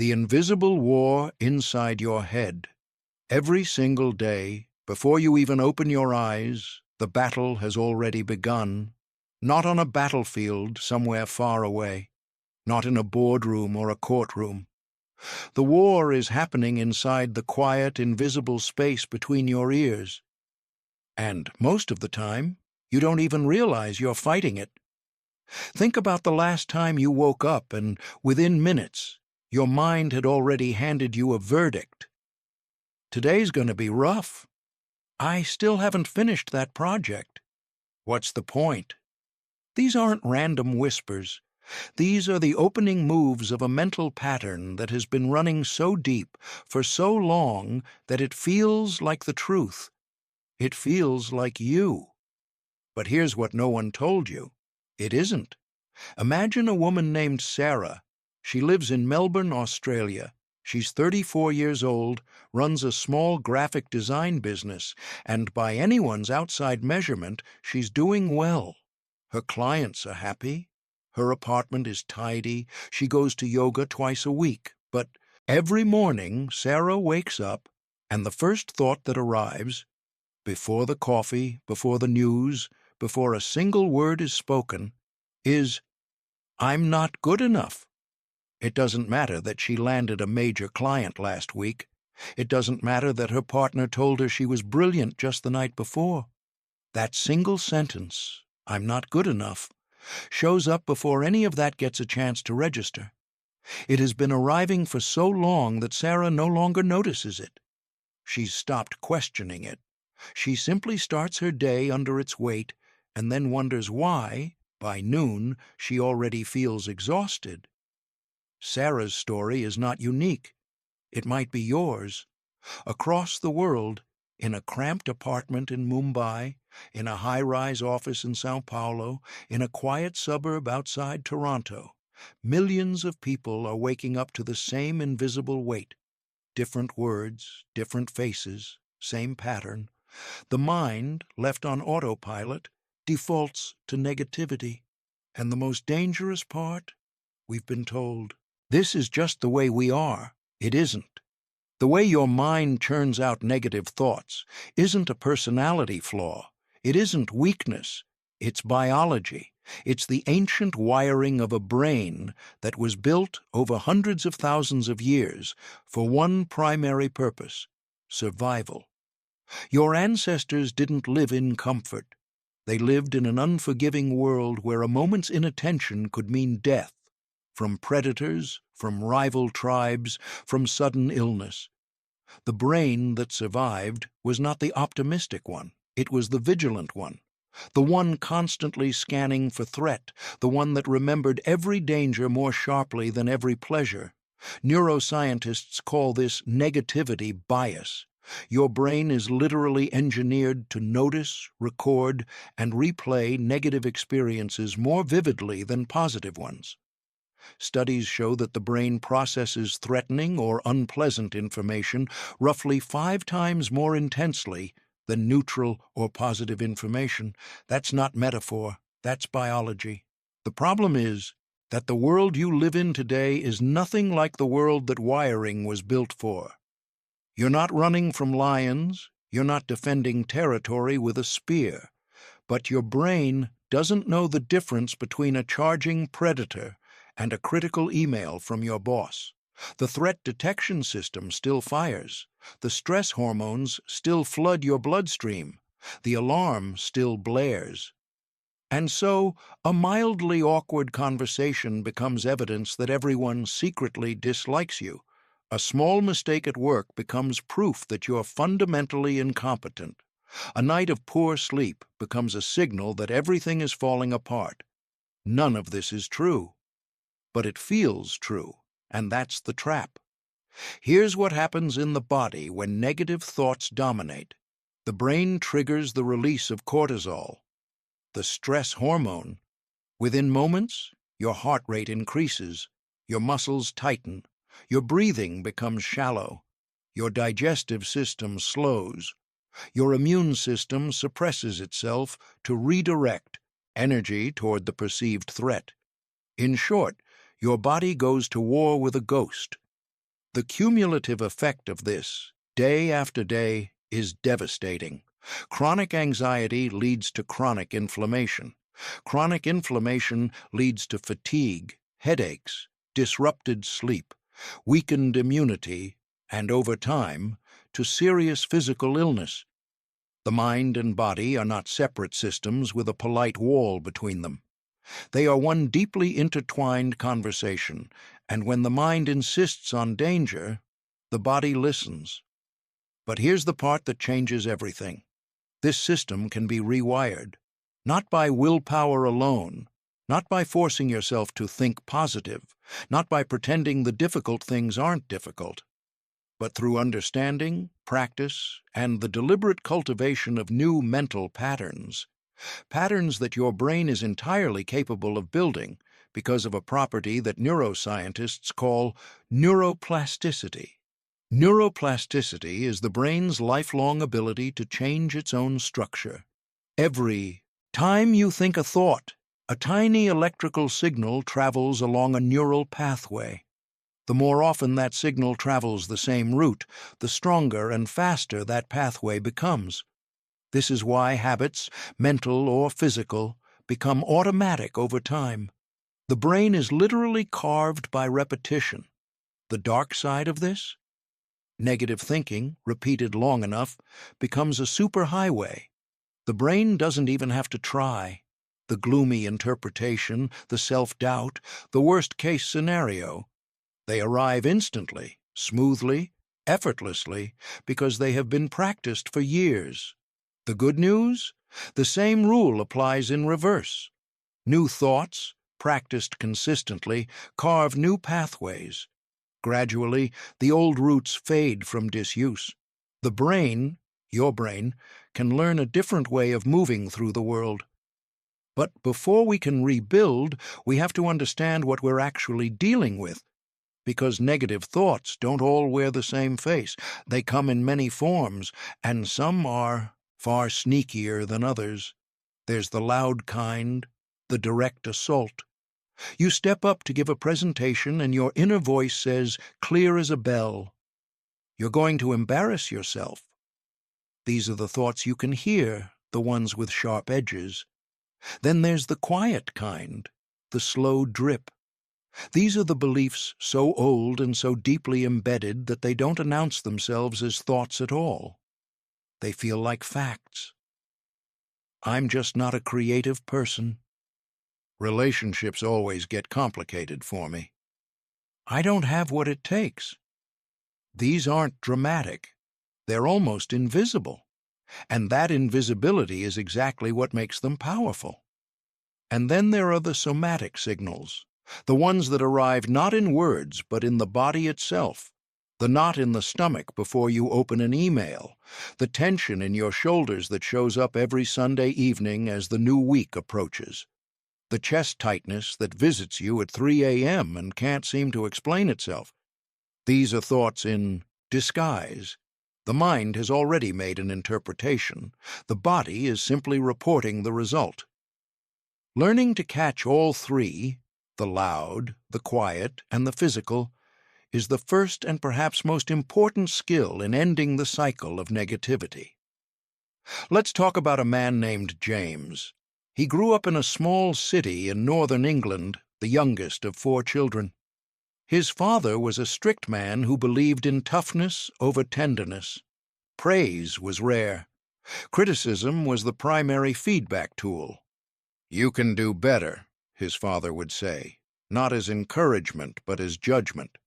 The invisible war inside your head. Every single day, before you even open your eyes, the battle has already begun. Not on a battlefield somewhere far away, not in a boardroom or a courtroom. The war is happening inside the quiet, invisible space between your ears. And most of the time, you don't even realize you're fighting it. Think about the last time you woke up and, within minutes, your mind had already handed you a verdict. Today's going to be rough. I still haven't finished that project. What's the point? These aren't random whispers. These are the opening moves of a mental pattern that has been running so deep for so long that it feels like the truth. It feels like you. But here's what no one told you. It isn't. Imagine a woman named Sarah. She lives in Melbourne, Australia. She's 34 years old, runs a small graphic design business, and by anyone's outside measurement, she's doing well. Her clients are happy. Her apartment is tidy. She goes to yoga twice a week. But every morning, Sarah wakes up, and the first thought that arrives, before the coffee, before the news, before a single word is spoken, is, "I'm not good enough." It doesn't matter that she landed a major client last week. It doesn't matter that her partner told her she was brilliant just the night before. That single sentence, "I'm not good enough," shows up before any of that gets a chance to register. It has been arriving for so long that Sarah no longer notices it. She's stopped questioning it. She simply starts her day under its weight and then wonders why, by noon, she already feels exhausted. Sarah's story is not unique. It might be yours. Across the world, in a cramped apartment in Mumbai, in a high-rise office in São Paulo, in a quiet suburb outside Toronto, millions of people are waking up to the same invisible weight. Different words, different faces, same pattern. The mind, left on autopilot, defaults to negativity. And the most dangerous part, we've been told, this is just the way we are. It isn't. The way your mind churns out negative thoughts isn't a personality flaw. It isn't weakness. It's biology. It's the ancient wiring of a brain that was built over hundreds of thousands of years for one primary purpose: survival. Your ancestors didn't live in comfort. They lived in an unforgiving world where a moment's inattention could mean death. From predators, from rival tribes, from sudden illness. The brain that survived was not the optimistic one. It was the vigilant one. The one constantly scanning for threat. The one that remembered every danger more sharply than every pleasure. Neuroscientists call this negativity bias. Your brain is literally engineered to notice, record, and replay negative experiences more vividly than positive ones. Studies show that the brain processes threatening or unpleasant information roughly 5 times more intensely than neutral or positive information. That's not metaphor, that's biology. The problem is that the world you live in today is nothing like the world that wiring was built for. You're not running from lions, you're not defending territory with a spear, but your brain doesn't know the difference between a charging predator and a critical email from your boss. The threat detection system still fires. The stress hormones still flood your bloodstream. The alarm still blares. And so, a mildly awkward conversation becomes evidence that everyone secretly dislikes you. A small mistake at work becomes proof that you're fundamentally incompetent. A night of poor sleep becomes a signal that everything is falling apart. None of this is true. But it feels true, and that's the trap. Here's what happens in the body when negative thoughts dominate. The brain triggers the release of cortisol, the stress hormone. Within moments, your heart rate increases, your muscles tighten, your breathing becomes shallow, your digestive system slows, your immune system suppresses itself to redirect energy toward the perceived threat. In short, your body goes to war with a ghost. The cumulative effect of this, day after day, is devastating. Chronic anxiety leads to chronic inflammation. Chronic inflammation leads to fatigue, headaches, disrupted sleep, weakened immunity, and over time, to serious physical illness. The mind and body are not separate systems with a polite wall between them. They are one deeply intertwined conversation, and when the mind insists on danger, the body listens. But here's the part that changes everything. This system can be rewired, not by willpower alone, not by forcing yourself to think positive, not by pretending the difficult things aren't difficult, but through understanding, practice, and the deliberate cultivation of new mental patterns. Patterns that your brain is entirely capable of building because of a property that neuroscientists call neuroplasticity. Neuroplasticity is the brain's lifelong ability to change its own structure. Every time you think a thought, a tiny electrical signal travels along a neural pathway. The more often that signal travels the same route, the stronger and faster that pathway becomes. This is why habits, mental or physical, become automatic over time. The brain is literally carved by repetition. The dark side of this? Negative thinking, repeated long enough, becomes a superhighway. The brain doesn't even have to try. The gloomy interpretation, the self-doubt, the worst-case scenario, they arrive instantly, smoothly, effortlessly, because they have been practiced for years. The good news? The same rule applies in reverse. New thoughts, practiced consistently, carve new pathways. Gradually, the old roots fade from disuse. The brain, your brain, can learn a different way of moving through the world. But before we can rebuild, we have to understand what we're actually dealing with. Because negative thoughts don't all wear the same face. They come in many forms, and some are far sneakier than others. There's the loud kind, the direct assault. You step up to give a presentation and your inner voice says, clear as a bell, "You're going to embarrass yourself." These are the thoughts you can hear, the ones with sharp edges. Then there's the quiet kind, the slow drip. These are the beliefs so old and so deeply embedded that they don't announce themselves as thoughts at all. They feel like facts. I'm just not a creative person. Relationships always get complicated for me. I don't have what it takes. These aren't dramatic. They're almost invisible. And that invisibility is exactly what makes them powerful. And then there are the somatic signals. The ones that arrive not in words, but in the body itself. The knot in the stomach before you open an email. The tension in your shoulders that shows up every Sunday evening as the new week approaches. The chest tightness that visits you at 3 a.m. and can't seem to explain itself. These are thoughts in disguise. The mind has already made an interpretation. The body is simply reporting the result. Learning to catch all three, the loud, the quiet, and the physical, is the first and perhaps most important skill in ending the cycle of negativity. Let's talk about a man named James. He grew up in a small city in northern England, the youngest of 4 children. His father was a strict man who believed in toughness over tenderness. Praise was rare. Criticism was the primary feedback tool. "You can do better," his father would say, not as encouragement but as judgment.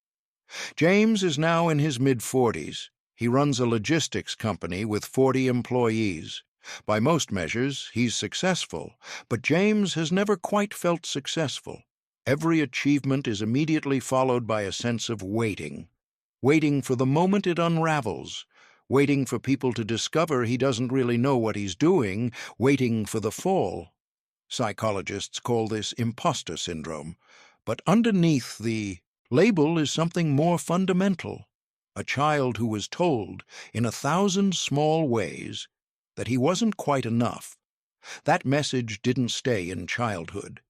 James is now in his mid-40s. He runs a logistics company with 40 employees. By most measures, he's successful, but James has never quite felt successful. Every achievement is immediately followed by a sense of waiting. Waiting for the moment it unravels. Waiting for people to discover he doesn't really know what he's doing. Waiting for the fall. Psychologists call this imposter syndrome. But underneath the label is something more fundamental. A child who was told, in 1,000 small ways, that he wasn't quite enough. That message didn't stay in childhood.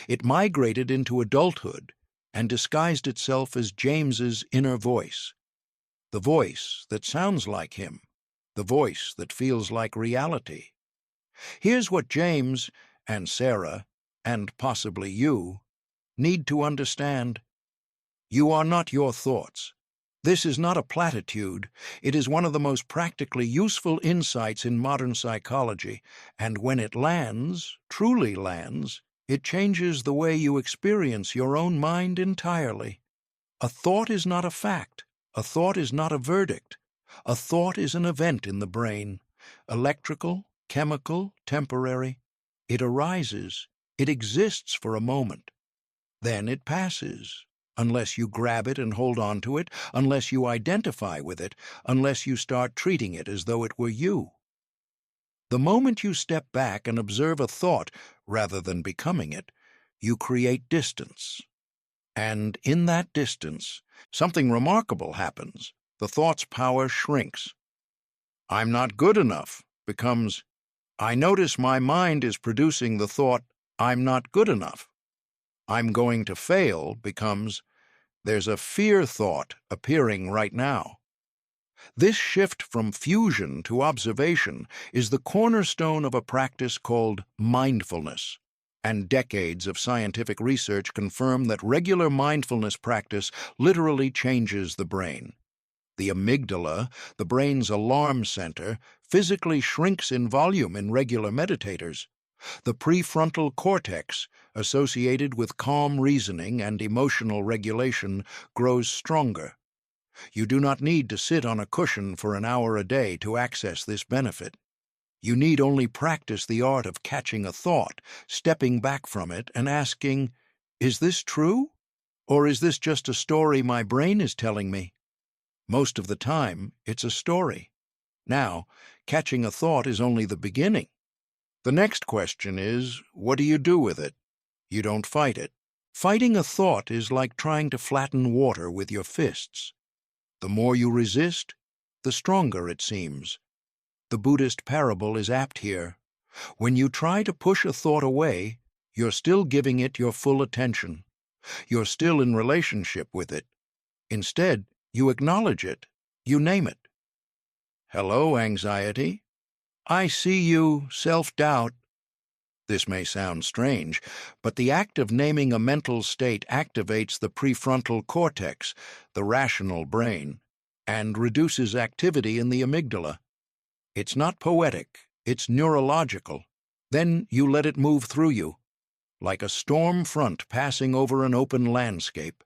It migrated into adulthood, and disguised itself as James's inner voice, the voice that sounds like him, the voice that feels like reality. Here's what James and Sarah, and possibly you, need to understand. You are not your thoughts. This is not a platitude. It is one of the most practically useful insights in modern psychology, and when it lands, truly lands, it changes the way you experience your own mind entirely. A thought is not a fact. A thought is not a verdict. A thought is an event in the brain, electrical, chemical, temporary. It arises. It exists for a moment. Then it passes. Unless you grab it and hold on to it, unless you identify with it, unless you start treating it as though it were you. The moment you step back and observe a thought, rather than becoming it, you create distance. And in that distance, something remarkable happens. The thought's power shrinks. I'm not good enough becomes, I notice my mind is producing the thought, I'm not good enough. I'm going to fail becomes, there's a fear thought appearing right now. This shift from fusion to observation is the cornerstone of a practice called mindfulness, and decades of scientific research confirm that regular mindfulness practice literally changes the brain. The amygdala, the brain's alarm center, physically shrinks in volume in regular meditators. The prefrontal cortex, associated with calm reasoning and emotional regulation, grows stronger. You do not need to sit on a cushion for an hour a day to access this benefit. You need only practice the art of catching a thought, stepping back from it, and asking, is this true? Or is this just a story my brain is telling me? Most of the time, it's a story. Now, catching a thought is only the beginning. The next question is, what do you do with it? You don't fight it. Fighting a thought is like trying to flatten water with your fists. The more you resist, the stronger it seems. The Buddhist parable is apt here. When you try to push a thought away, you're still giving it your full attention. You're still in relationship with it. Instead, you acknowledge it. You name it. Hello, anxiety. I see you, self-doubt. This may sound strange, but the act of naming a mental state activates the prefrontal cortex, the rational brain, and reduces activity in the amygdala. It's not poetic, it's neurological. Then you let it move through you, like a storm front passing over an open landscape.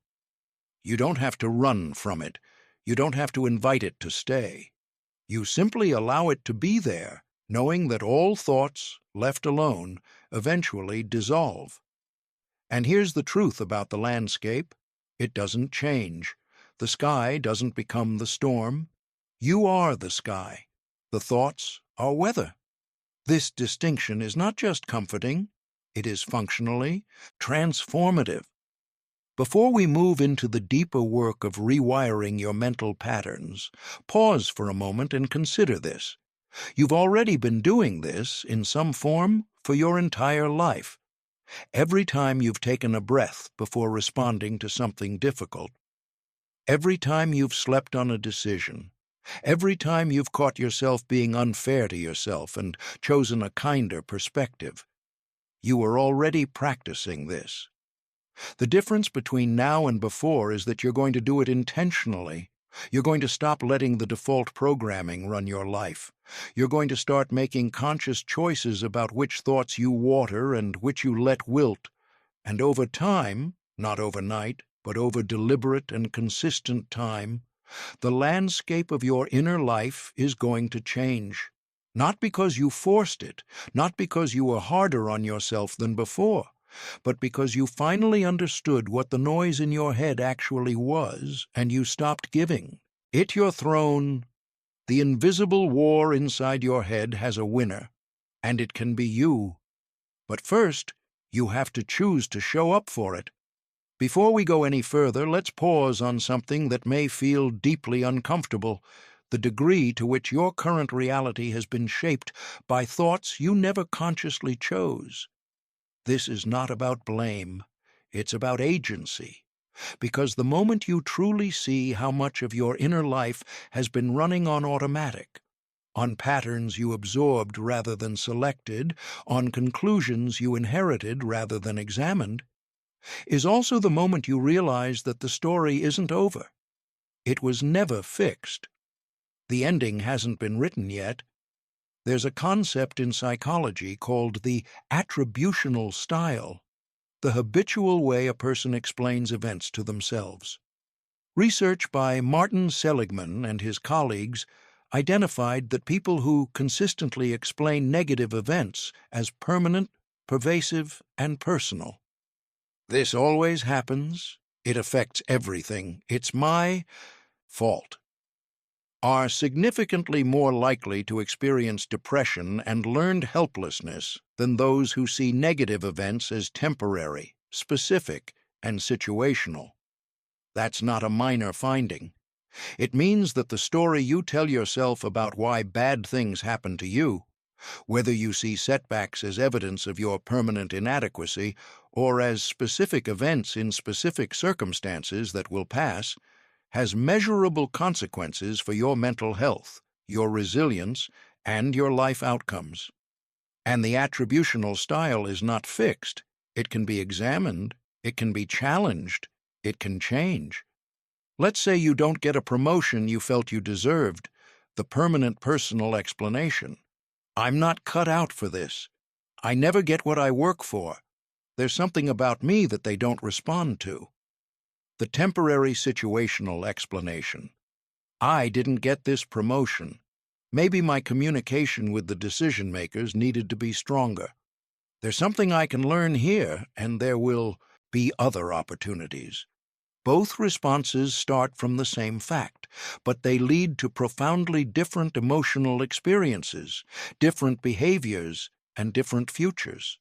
You don't have to run from it. You don't have to invite it to stay. You simply allow it to be there, knowing that all thoughts, left alone, eventually dissolve. And here's the truth about the landscape. It doesn't change. The sky doesn't become the storm. You are the sky. The thoughts are weather. This distinction is not just comforting, it is functionally transformative. Before we move into the deeper work of rewiring your mental patterns, pause for a moment and consider this. You've already been doing this, in some form, for your entire life. Every time you've taken a breath before responding to something difficult. Every time you've slept on a decision. Every time you've caught yourself being unfair to yourself and chosen a kinder perspective. You are already practicing this. The difference between now and before is that you're going to do it intentionally. You're going to stop letting the default programming run your life. You're going to start making conscious choices about which thoughts you water and which you let wilt. And over time, not overnight, but over deliberate and consistent time, the landscape of your inner life is going to change. Not because you forced it, not because you were harder on yourself than before, but because you finally understood what the noise in your head actually was, and you stopped giving it your throne. The invisible war inside your head has a winner, and it can be you. But first, you have to choose to show up for it. Before we go any further, let's pause on something that may feel deeply uncomfortable: the degree to which your current reality has been shaped by thoughts you never consciously chose. This is not about blame. It's about agency. because the moment you truly see how much of your inner life has been running on automatic, on patterns you absorbed rather than selected, on conclusions you inherited rather than examined, is also the moment you realize that the story isn't over. It was never fixed. The ending hasn't been written yet. There's a concept in psychology called the attributional style, the habitual way a person explains events to themselves. Research by Martin Seligman and his colleagues identified that people who consistently explain negative events as permanent, pervasive, and personal. This always happens. It affects everything. It's my fault. Are significantly more likely to experience depression and learned helplessness than those who see negative events as temporary, specific, and situational. That's not a minor finding. It means that the story you tell yourself about why bad things happen to you, whether you see setbacks as evidence of your permanent inadequacy or as specific events in specific circumstances that will pass, has measurable consequences for your mental health, your resilience, and your life outcomes. And the attributional style is not fixed. It can be examined, it can be challenged, it can change. Let's say you don't get a promotion you felt you deserved, the permanent personal explanation. I'm not cut out for this. I never get what I work for. There's something about me that they don't respond to. The temporary situational explanation. I didn't get this promotion. Maybe my communication with the decision-makers needed to be stronger. There's something I can learn here, and there will be other opportunities. Both responses start from the same fact, but they lead to profoundly different emotional experiences, different behaviors, and different futures.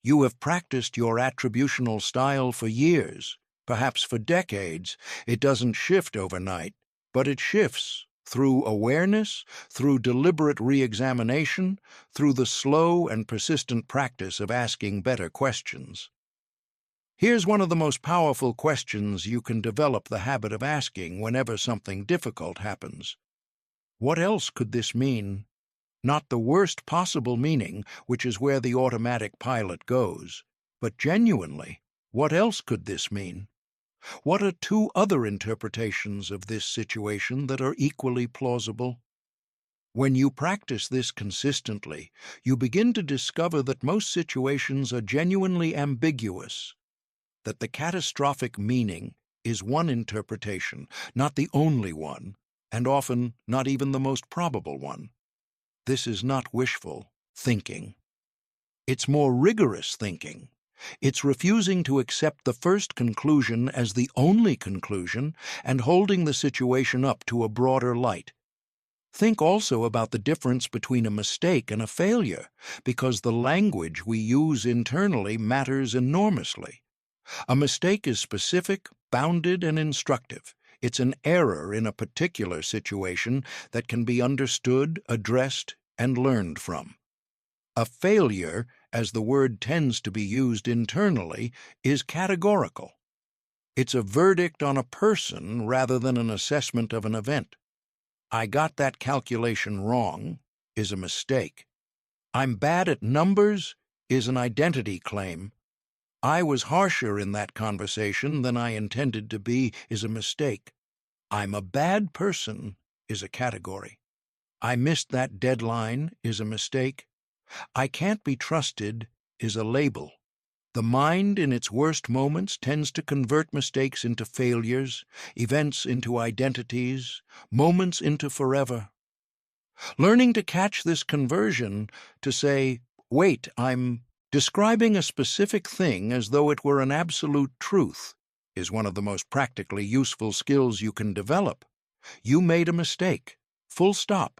You have practiced your attributional style for years, perhaps for decades. It doesn't shift overnight, but it shifts through awareness, through deliberate re-examination, through the slow and persistent practice of asking better questions. Here's one of the most powerful questions you can develop the habit of asking whenever something difficult happens. What else could this mean? Not the worst possible meaning, which is where the automatic pilot goes, but genuinely, what else could this mean? What are two other interpretations of this situation that are equally plausible? When you practice this consistently, you begin to discover that most situations are genuinely ambiguous, that the catastrophic meaning is one interpretation, not the only one, and often not even the most probable one. This is not wishful thinking. It's more rigorous thinking. It's refusing to accept the first conclusion as the only conclusion and holding the situation up to a broader light. Think also about the difference between a mistake and a failure, because the language we use internally matters enormously. A mistake is specific, bounded, and instructive. It's an error in a particular situation that can be understood, addressed, and learned from. A failure, as the word tends to be used internally, is categorical. It's a verdict on a person rather than an assessment of an event. I got that calculation wrong is a mistake. I'm bad at numbers is an identity claim. I was harsher in that conversation than I intended to be is a mistake. I'm a bad person is a category. I missed that deadline is a mistake. I can't be trusted is a label. The mind in its worst moments tends to convert mistakes into failures, events into identities, moments into forever. Learning to catch this conversion, to say, wait, I'm describing a specific thing as though it were an absolute truth, is one of the most practically useful skills you can develop. You made a mistake. Full stop.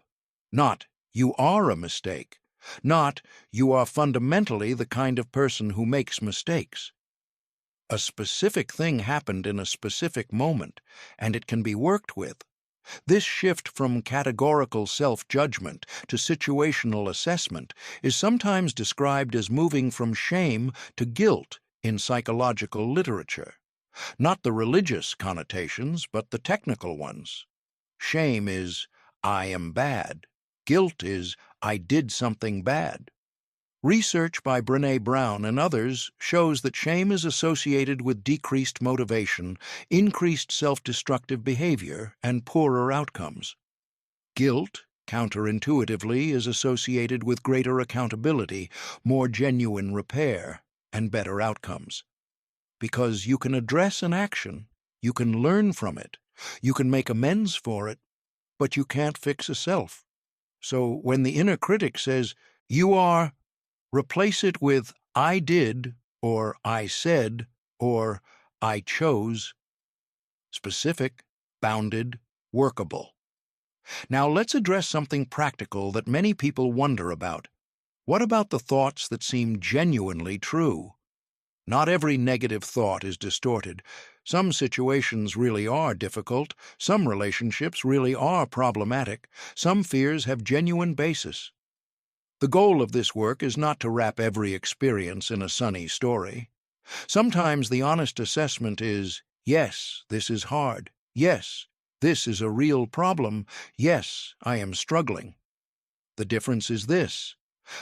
Not, you are a mistake. Not, you are fundamentally the kind of person who makes mistakes. A specific thing happened in a specific moment, and it can be worked with. This shift from categorical self-judgment to situational assessment is sometimes described as moving from shame to guilt in psychological literature. Not the religious connotations, but the technical ones. Shame is, I am bad. Guilt is, I did something bad. Research by Brené Brown and others shows that shame is associated with decreased motivation, increased self-destructive behavior, and poorer outcomes. Guilt, counterintuitively, is associated with greater accountability, more genuine repair, and better outcomes. Because you can address an action, you can learn from it, you can make amends for it, but you can't fix a self. So when the inner critic says, you are, replace it with I did, or I said, or I chose. Specific, bounded, workable. Now let's address something practical that many people wonder about. What about the thoughts that seem genuinely true? Not every negative thought is distorted. Some situations really are difficult. Some relationships really are problematic. Some fears have genuine basis. The goal of this work is not to wrap every experience in a sunny story. Sometimes the honest assessment is, yes, this is hard. Yes, this is a real problem. Yes, I am struggling. The difference is this.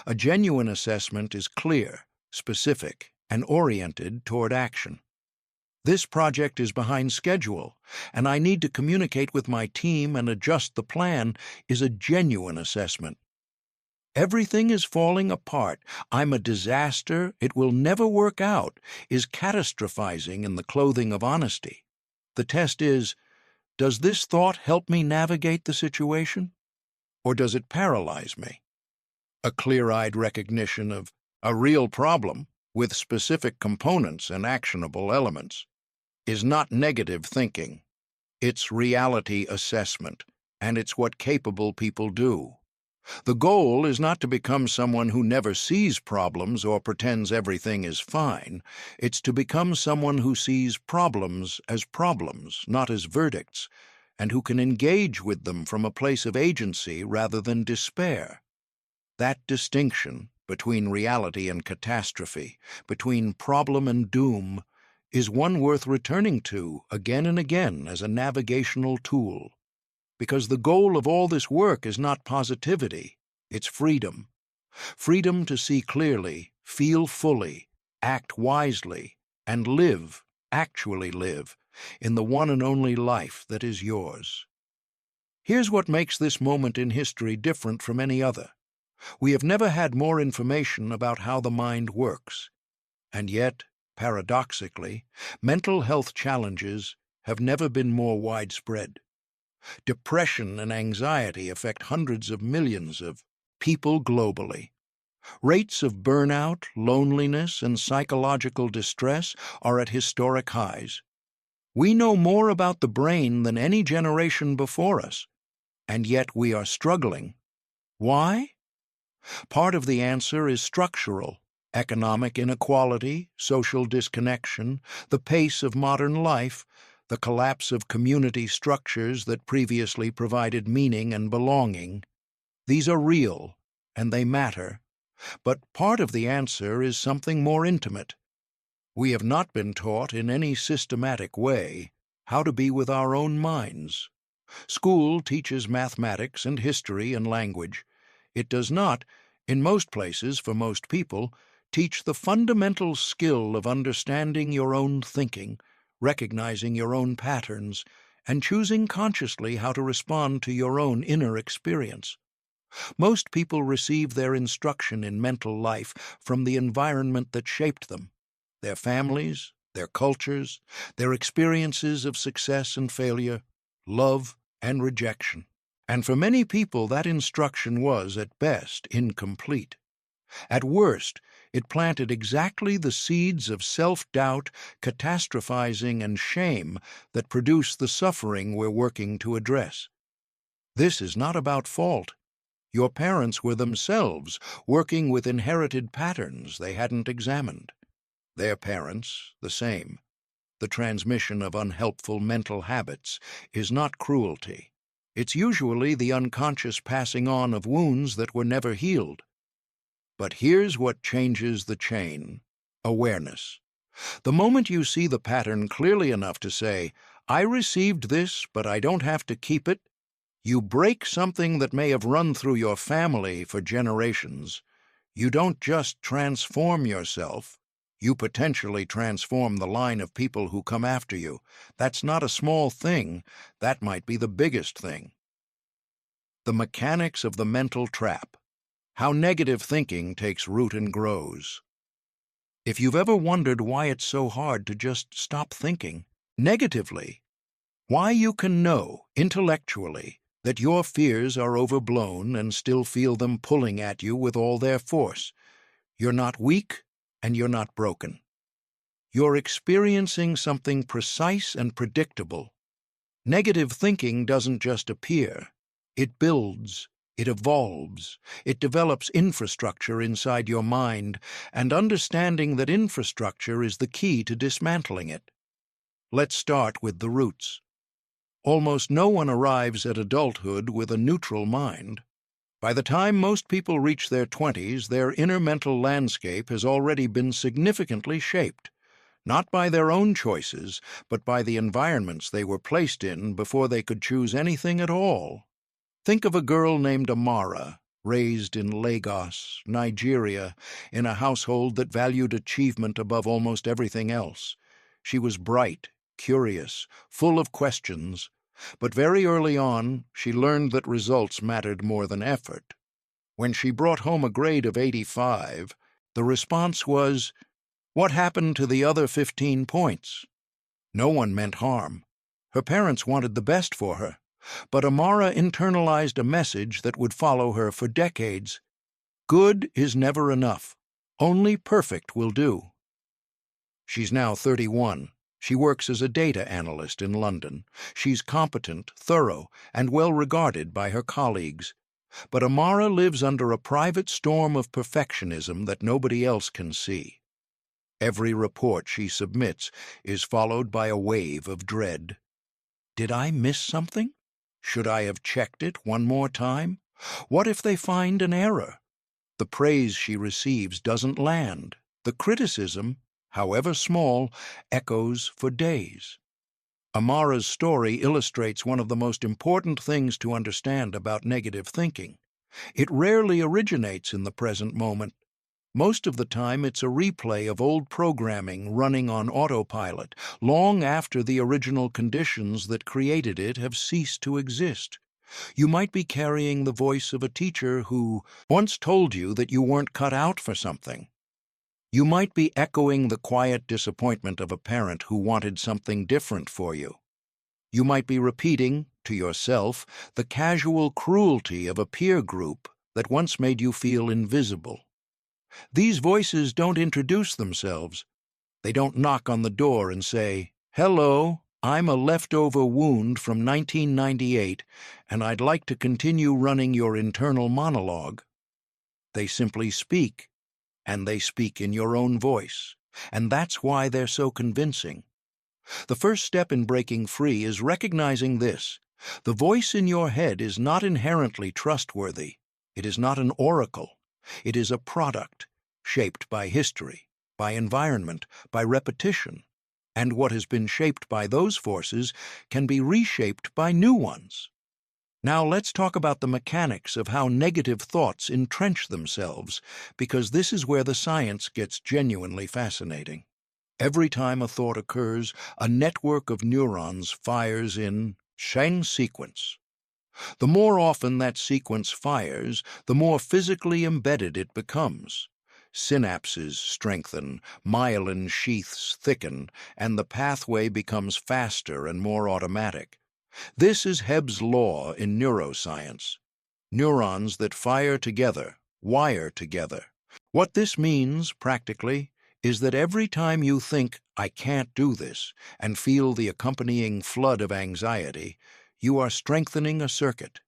A genuine assessment is clear, specific, and oriented toward action. This project is behind schedule, and I need to communicate with my team and adjust the plan is a genuine assessment. Everything is falling apart. I'm a disaster. It will never work out, is catastrophizing in the clothing of honesty. The test is, does this thought help me navigate the situation? Or does it paralyze me? A clear-eyed recognition of a real problem with specific components and actionable elements is not negative thinking. It's reality assessment, and it's what capable people do. The goal is not to become someone who never sees problems or pretends everything is fine. It's to become someone who sees problems, not as verdicts, and who can engage with them from a place of agency rather than despair. That distinction between reality and catastrophe, between problem and doom, is one worth returning to again and again as a navigational tool. Because the goal of all this work is not positivity, it's freedom. Freedom to see clearly, feel fully, act wisely, and live, actually live, in the one and only life that is yours. Here's what makes this moment in history different from any other. We have never had more information about how the mind works. And yet, paradoxically, mental health challenges have never been more widespread. Depression and anxiety affect hundreds of millions of people globally. Rates of burnout, loneliness, and psychological distress are at historic highs. We know more about the brain than any generation before us, and yet we are struggling. Why? Part of the answer is structural. Economic inequality, social disconnection, the pace of modern life, the collapse of community structures that previously provided meaning and belonging. These are real, and they matter. But part of the answer is something more intimate. We have not been taught in any systematic way how to be with our own minds. School teaches mathematics and history and language. It does not, in most places for most people, teach the fundamental skill of understanding your own thinking, recognizing your own patterns, and choosing consciously how to respond to your own inner experience. Most people receive their instruction in mental life from the environment that shaped them, their families, their cultures, their experiences of success and failure, love and rejection. And for many people, that instruction was, at best, incomplete. At worst, it planted exactly the seeds of self-doubt, catastrophizing, and shame that produce the suffering we're working to address. This is not about fault. Your parents were themselves working with inherited patterns they hadn't examined. Their parents, the same. The transmission of unhelpful mental habits is not cruelty. It's usually the unconscious passing on of wounds that were never healed. But here's what changes the chain: awareness. The moment you see the pattern clearly enough to say, I received this, but I don't have to keep it, you break something that may have run through your family for generations. You don't just transform yourself, you potentially transform the line of people who come after you. That's not a small thing, that might be the biggest thing. The mechanics of the mental trap. How negative thinking takes root and grows. If you've ever wondered why it's so hard to just stop thinking negatively, why you can know, intellectually, that your fears are overblown and still feel them pulling at you with all their force. You're not weak and you're not broken. You're experiencing something precise and predictable. Negative thinking doesn't just appear. It builds, it evolves, it develops infrastructure inside your mind, and understanding that infrastructure is the key to dismantling it. Let's start with the roots. Almost no one arrives at adulthood with a neutral mind. By the time most people reach their 20s, their inner mental landscape has already been significantly shaped, not by their own choices, but by the environments they were placed in before they could choose anything at all. Think of a girl named Amara, raised in Lagos, Nigeria, in a household that valued achievement above almost everything else. She was bright, curious, full of questions, but very early on she learned that results mattered more than effort. When she brought home a grade of 85, the response was, "What happened to the other 15 points?" No one meant harm. Her parents wanted the best for her, but Amara internalized a message that would follow her for decades. Good is never enough. Only perfect will do. She's now 31. She works as a data analyst in London. She's competent, thorough, and well-regarded by her colleagues. But Amara lives under a private storm of perfectionism that nobody else can see. Every report she submits is followed by a wave of dread. Did I miss something? Should I have checked it one more time? What if they find an error? The praise she receives doesn't land. The criticism, however small, echoes for days. Amara's story illustrates one of the most important things to understand about negative thinking. It rarely originates in the present moment. Most of the time it's a replay of old programming running on autopilot, long after the original conditions that created it have ceased to exist. You might be carrying the voice of a teacher who once told you that you weren't cut out for something. You might be echoing the quiet disappointment of a parent who wanted something different for you. You might be repeating, to yourself, the casual cruelty of a peer group that once made you feel invisible. These voices don't introduce themselves. They don't knock on the door and say, "Hello, I'm a leftover wound from 1998, and I'd like to continue running your internal monologue." They simply speak, and they speak in your own voice, and that's why they're so convincing. The first step in breaking free is recognizing this. The voice in your head is not inherently trustworthy. It is not an oracle. It is a product, shaped by history, by environment, by repetition. And what has been shaped by those forces can be reshaped by new ones. Now let's talk about the mechanics of how negative thoughts entrench themselves, because this is where the science gets genuinely fascinating. Every time a thought occurs, a network of neurons fires in chain sequence. The more often that sequence fires, the more physically embedded it becomes. Synapses strengthen, myelin sheaths thicken, and the pathway becomes faster and more automatic. This is Hebb's law in neuroscience. Neurons that fire together, wire together. What this means, practically, is that every time you think, "I can't do this," and feel the accompanying flood of anxiety, you are strengthening a circuit.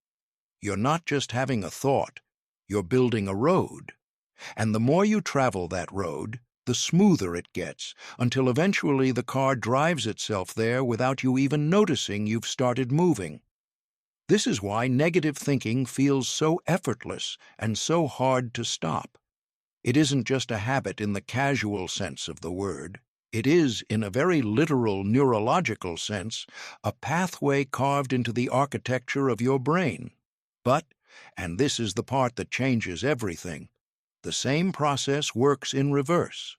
You're not just having a thought, you're building a road. And the more you travel that road, the smoother it gets, until eventually the car drives itself there without you even noticing you've started moving. This is why negative thinking feels so effortless and so hard to stop. It isn't just a habit in the casual sense of the word. It is, in a very literal neurological sense, a pathway carved into the architecture of your brain. But, and this is the part that changes everything, the same process works in reverse.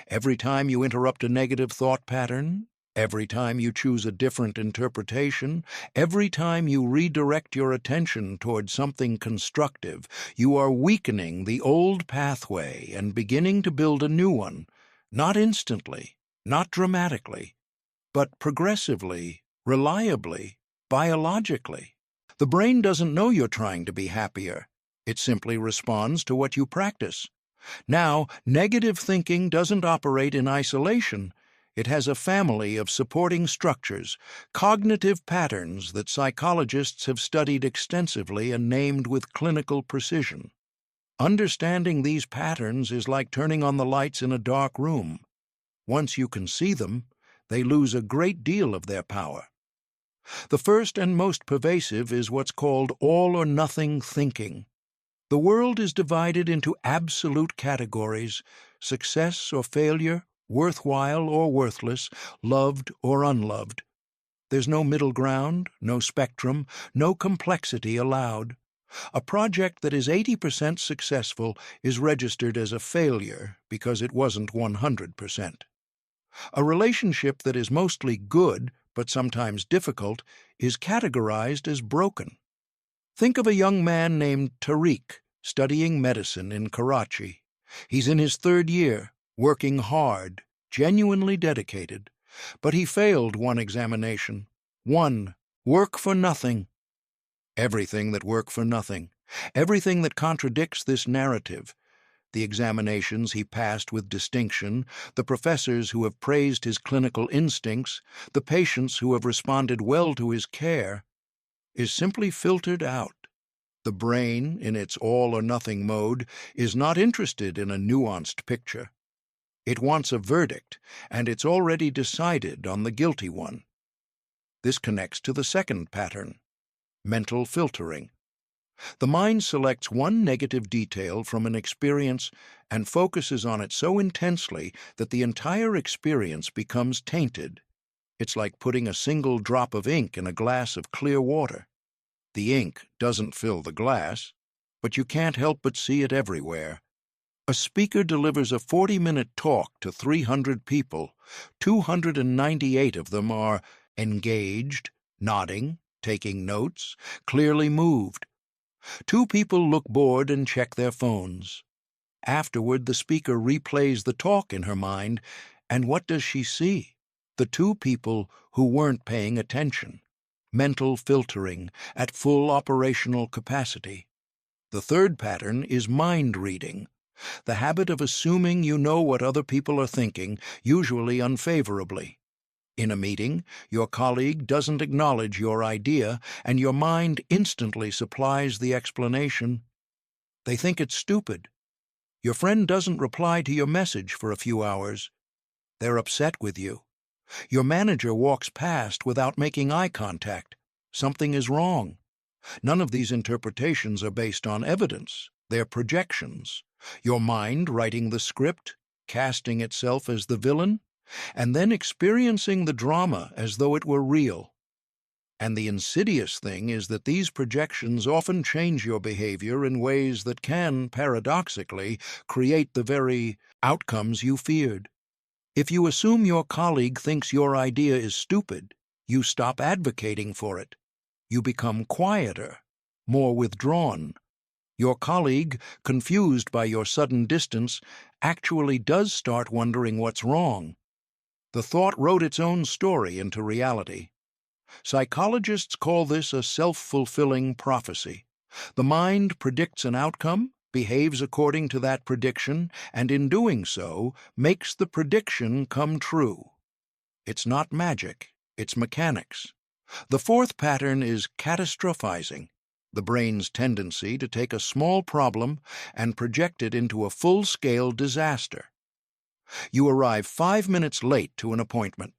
Every time you interrupt a negative thought pattern, every time you choose a different interpretation, every time you redirect your attention toward something constructive, you are weakening the old pathway and beginning to build a new one, not instantly, not dramatically, but progressively, reliably, biologically. The brain doesn't know you're trying to be happier. It simply responds to what you practice. Now, negative thinking doesn't operate in isolation. It has a family of supporting structures, cognitive patterns that psychologists have studied extensively and named with clinical precision. Understanding these patterns is like turning on the lights in a dark room. Once you can see them, they lose a great deal of their power. The first and most pervasive is what's called all-or-nothing thinking. The world is divided into absolute categories: success or failure, worthwhile or worthless, loved or unloved. There's no middle ground, no spectrum, no complexity allowed. A project that is 80% successful is registered as a failure because it wasn't 100%. A relationship that is mostly good, but sometimes difficult, is categorized as broken. Think of a young man named Tariq, studying medicine in Karachi. He's in his 3rd year, working hard, genuinely dedicated, but he failed one examination. One, work for nothing. Everything that work for nothing. Everything that contradicts this narrative. The examinations he passed with distinction, the professors who have praised his clinical instincts, the patients who have responded well to his care, is simply filtered out. The brain, in its all-or-nothing mode, is not interested in a nuanced picture. It wants a verdict, and it's already decided on the guilty one. This connects to the second pattern: mental filtering. The mind selects one negative detail from an experience and focuses on it so intensely that the entire experience becomes tainted. It's like putting a single drop of ink in a glass of clear water. The ink doesn't fill the glass, but you can't help but see it everywhere. A speaker delivers a 40-minute talk to 300 people. 298 of them are engaged, nodding, taking notes, clearly moved. 2 people look bored and check their phones. Afterward, the speaker replays the talk in her mind, and what does she see? The 2 people who weren't paying attention. Mental filtering at full operational capacity. The third pattern is mind reading, the habit of assuming you know what other people are thinking, usually unfavorably. In a meeting, your colleague doesn't acknowledge your idea, and your mind instantly supplies the explanation. They think it's stupid. Your friend doesn't reply to your message for a few hours. They're upset with you. Your manager walks past without making eye contact. Something is wrong. None of these interpretations are based on evidence. They're projections. Your mind writing the script, casting itself as the villain, and then experiencing the drama as though it were real. And the insidious thing is that these projections often change your behavior in ways that can, paradoxically, create the very outcomes you feared. If you assume your colleague thinks your idea is stupid, you stop advocating for it. You become quieter, more withdrawn. Your colleague, confused by your sudden distance, actually does start wondering what's wrong. The thought wrote its own story into reality. Psychologists call this a self-fulfilling prophecy. The mind predicts an outcome, behaves according to that prediction, and in doing so, makes the prediction come true. It's not magic, it's mechanics. The fourth pattern is catastrophizing, the brain's tendency to take a small problem and project it into a full-scale disaster. You arrive 5 minutes late to an appointment.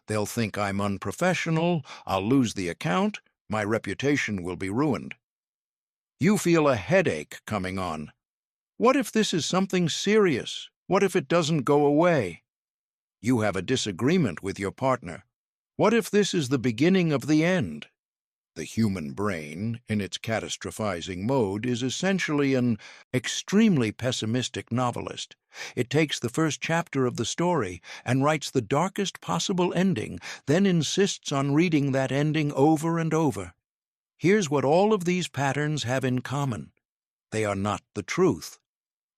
They'll think I'm unprofessional, I'll lose the account, my reputation will be ruined. You feel a headache coming on. What if this is something serious? What if it doesn't go away? You have a disagreement with your partner. What if this is the beginning of the end? The human brain, in its catastrophizing mode, is essentially an extremely pessimistic novelist. It takes the first chapter of the story and writes the darkest possible ending, then insists on reading that ending over and over. Here's what all of these patterns have in common. They are not the truth.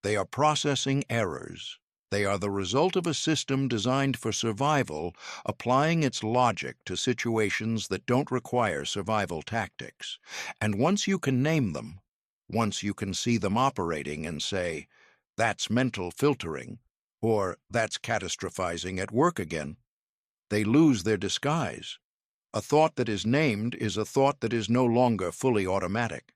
They are processing errors. They are the result of a system designed for survival, applying its logic to situations that don't require survival tactics. And once you can name them, once you can see them operating and say, "That's mental filtering," or "That's catastrophizing at work again," they lose their disguise. A thought that is named is a thought that is no longer fully automatic.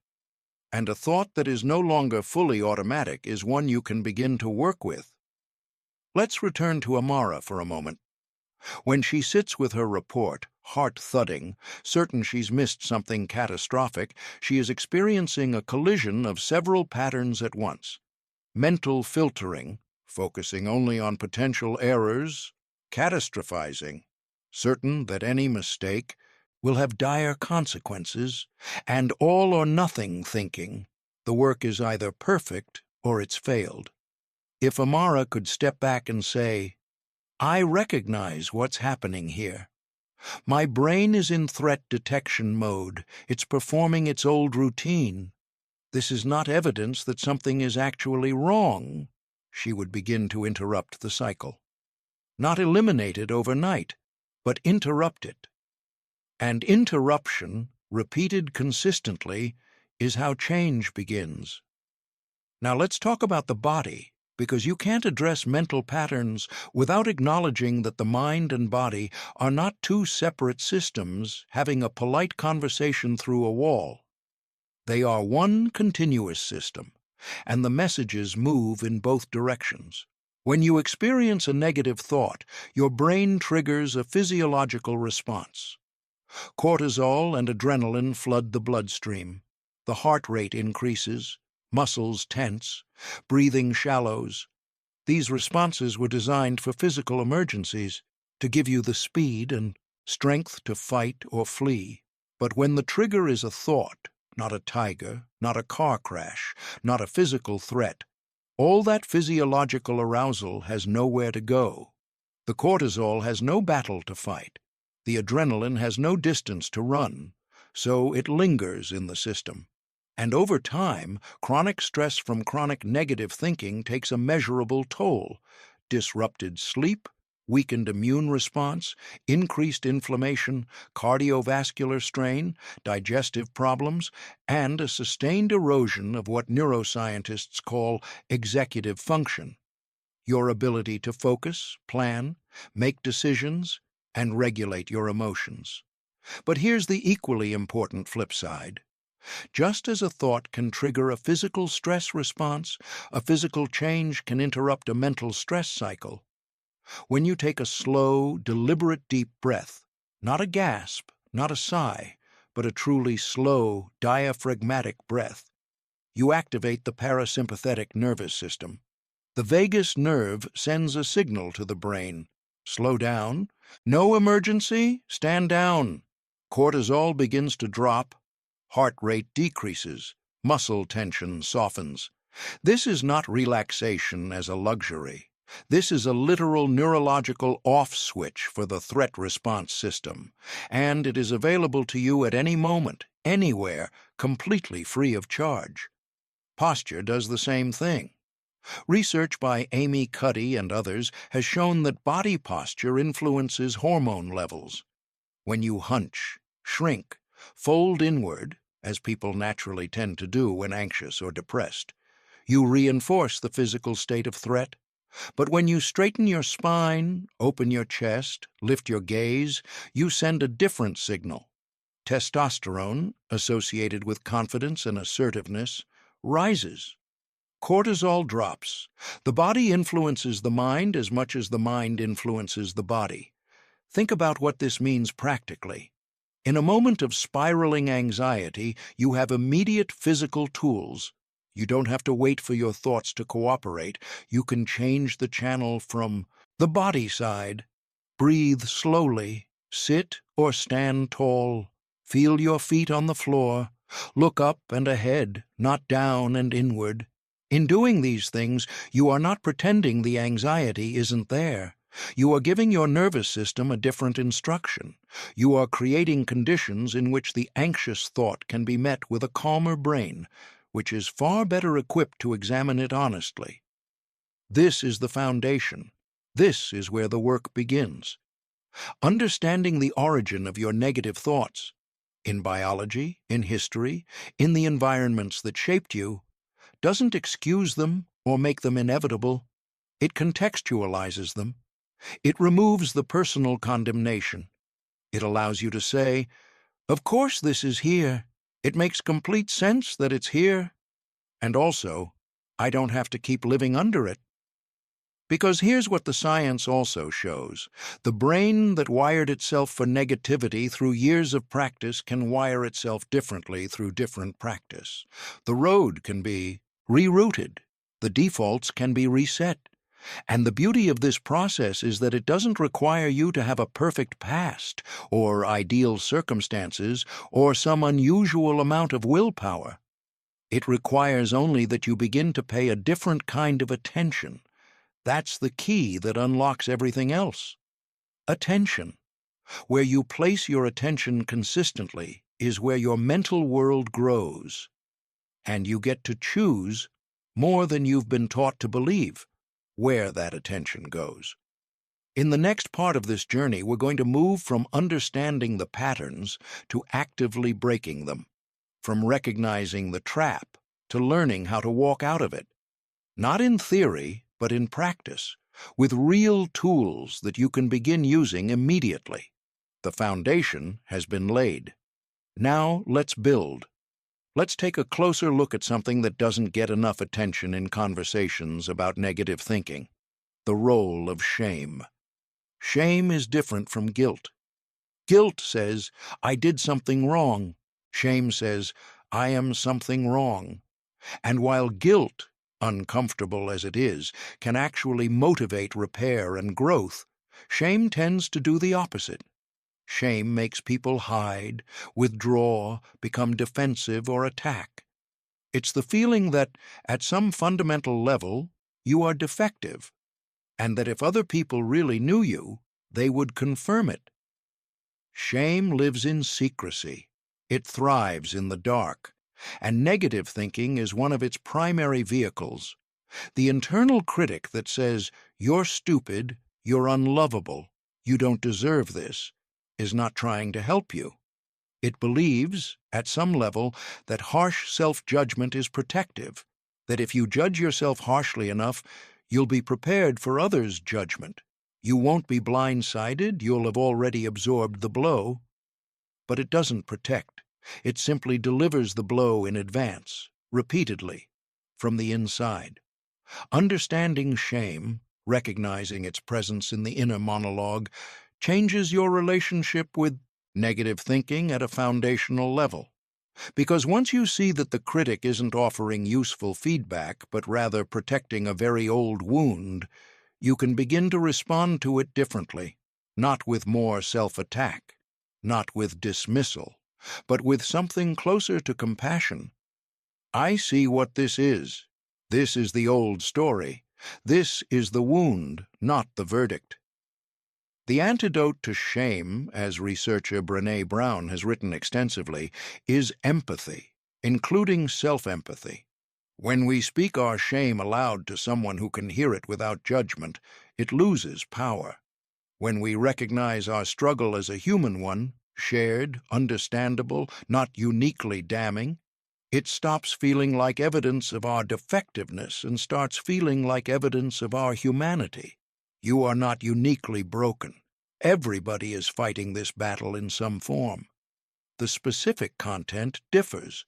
And a thought that is no longer fully automatic is one you can begin to work with. Let's return to Amara for a moment. When she sits with her report, heart thudding, certain she's missed something catastrophic, she is experiencing a collision of several patterns at once. Mental filtering, focusing only on potential errors; catastrophizing, certain that any mistake will have dire consequences; and all or nothing thinking, the work is either perfect or it's failed. If Amara could step back and say, "I recognize what's happening here. My brain is in threat detection mode. It's performing its old routine. This is not evidence that something is actually wrong," she would begin to interrupt the cycle. Not eliminate it overnight, but interrupt it. And interruption, repeated consistently, is how change begins. Now let's talk about the body, because you can't address mental patterns without acknowledging that the mind and body are not two separate systems having a polite conversation through a wall. They are one continuous system, and the messages move in both directions. When you experience a negative thought, your brain triggers a physiological response. Cortisol and adrenaline flood the bloodstream. The heart rate increases, muscles tense, breathing shallows. These responses were designed for physical emergencies, to give you the speed and strength to fight or flee. But when the trigger is a thought, not a tiger, not a car crash, not a physical threat, all that physiological arousal has nowhere to go. The cortisol has no battle to fight. The adrenaline has no distance to run, so it lingers in the system. And over time, chronic stress from chronic negative thinking takes a measurable toll. Disrupted sleep, weakened immune response, increased inflammation, cardiovascular strain, digestive problems, and a sustained erosion of what neuroscientists call executive function. Your ability to focus, plan, make decisions, and regulate your emotions. But here's the equally important flip side. Just as a thought can trigger a physical stress response, a physical change can interrupt a mental stress cycle. When you take a slow, deliberate deep breath, not a gasp, not a sigh, but a truly slow, diaphragmatic breath, you activate the parasympathetic nervous system. The vagus nerve sends a signal to the brain. Slow down. No emergency. Stand down. Cortisol begins to drop. Heart rate decreases. Muscle tension softens. This is not relaxation as a luxury. This is a literal neurological off switch for the threat response system, and it is available to you at any moment, anywhere, completely free of charge. Posture does the same thing. Research by Amy Cuddy and others has shown that body posture influences hormone levels. When you hunch, shrink, fold inward, as people naturally tend to do when anxious or depressed, you reinforce the physical state of threat. But when you straighten your spine, open your chest, lift your gaze, you send a different signal. Testosterone, associated with confidence and assertiveness, rises. Cortisol drops. The body influences the mind as much as the mind influences the body. Think about what this means practically. In a moment of spiraling anxiety, you have immediate physical tools. You don't have to wait for your thoughts to cooperate. You can change the channel from The body side. Breathe slowly. Sit or stand tall. Feel your feet on the floor. Look up and ahead, not down and inward. In doing these things, you are not pretending the anxiety isn't there. You are giving your nervous system a different instruction. You are creating conditions in which the anxious thought can be met with a calmer brain, which is far better equipped to examine it honestly. This is the foundation. This is where the work begins. Understanding the origin of your negative thoughts, in biology, in history, in the environments that shaped you, doesn't excuse them or make them inevitable. It contextualizes them. It removes the personal condemnation. It allows you to say, "Of course this is here. It makes complete sense that it's here. And also, I don't have to keep living under it." Because here's what the science also shows. The brain that wired itself for negativity through years of practice can wire itself differently through different practice. The road can be rerouted. The defaults can be reset. And the beauty of this process is that it doesn't require you to have a perfect past, or ideal circumstances, or some unusual amount of willpower. It requires only that you begin to pay a different kind of attention. That's the key that unlocks everything else. Attention. Where you place your attention consistently is where your mental world grows. And you get to choose, more than you've been taught to believe, where that attention goes. In the next part of this journey, we're going to move from understanding the patterns to actively breaking them, from recognizing the trap to learning how to walk out of it. Not in theory, but in practice, with real tools that you can begin using immediately. The foundation has been laid. Now let's build. Let's take a closer look at something that doesn't get enough attention in conversations about negative thinking: the role of shame. Shame is different from guilt. Guilt says, "I did something wrong." Shame says, "I am something wrong." And while guilt, uncomfortable as it is, can actually motivate repair and growth, shame tends to do the opposite. Shame makes people hide, withdraw, become defensive, or attack. It's the feeling that, at some fundamental level, you are defective, and that if other people really knew you, they would confirm it. Shame lives in secrecy. It thrives in the dark. And negative thinking is one of its primary vehicles. The internal critic that says, "You're stupid, you're unlovable, you don't deserve this," is not trying to help you. It believes, at some level, that harsh self-judgment is protective, that if you judge yourself harshly enough, you'll be prepared for others' judgment. You won't be blindsided, you'll have already absorbed the blow. But it doesn't protect. It simply delivers the blow in advance, repeatedly, from the inside. Understanding shame, recognizing its presence in the inner monologue, changes your relationship with negative thinking at a foundational level. Because once you see that the critic isn't offering useful feedback, but rather protecting a very old wound, you can begin to respond to it differently, not with more self-attack, not with dismissal, but with something closer to compassion. I see what this is. This is the old story. This is the wound, not the verdict. The antidote to shame, as researcher Brené Brown has written extensively, is empathy, including self-empathy. When we speak our shame aloud to someone who can hear it without judgment, it loses power. When we recognize our struggle as a human one, shared, understandable, not uniquely damning, it stops feeling like evidence of our defectiveness and starts feeling like evidence of our humanity. You are not uniquely broken. Everybody is fighting this battle in some form. The specific content differs.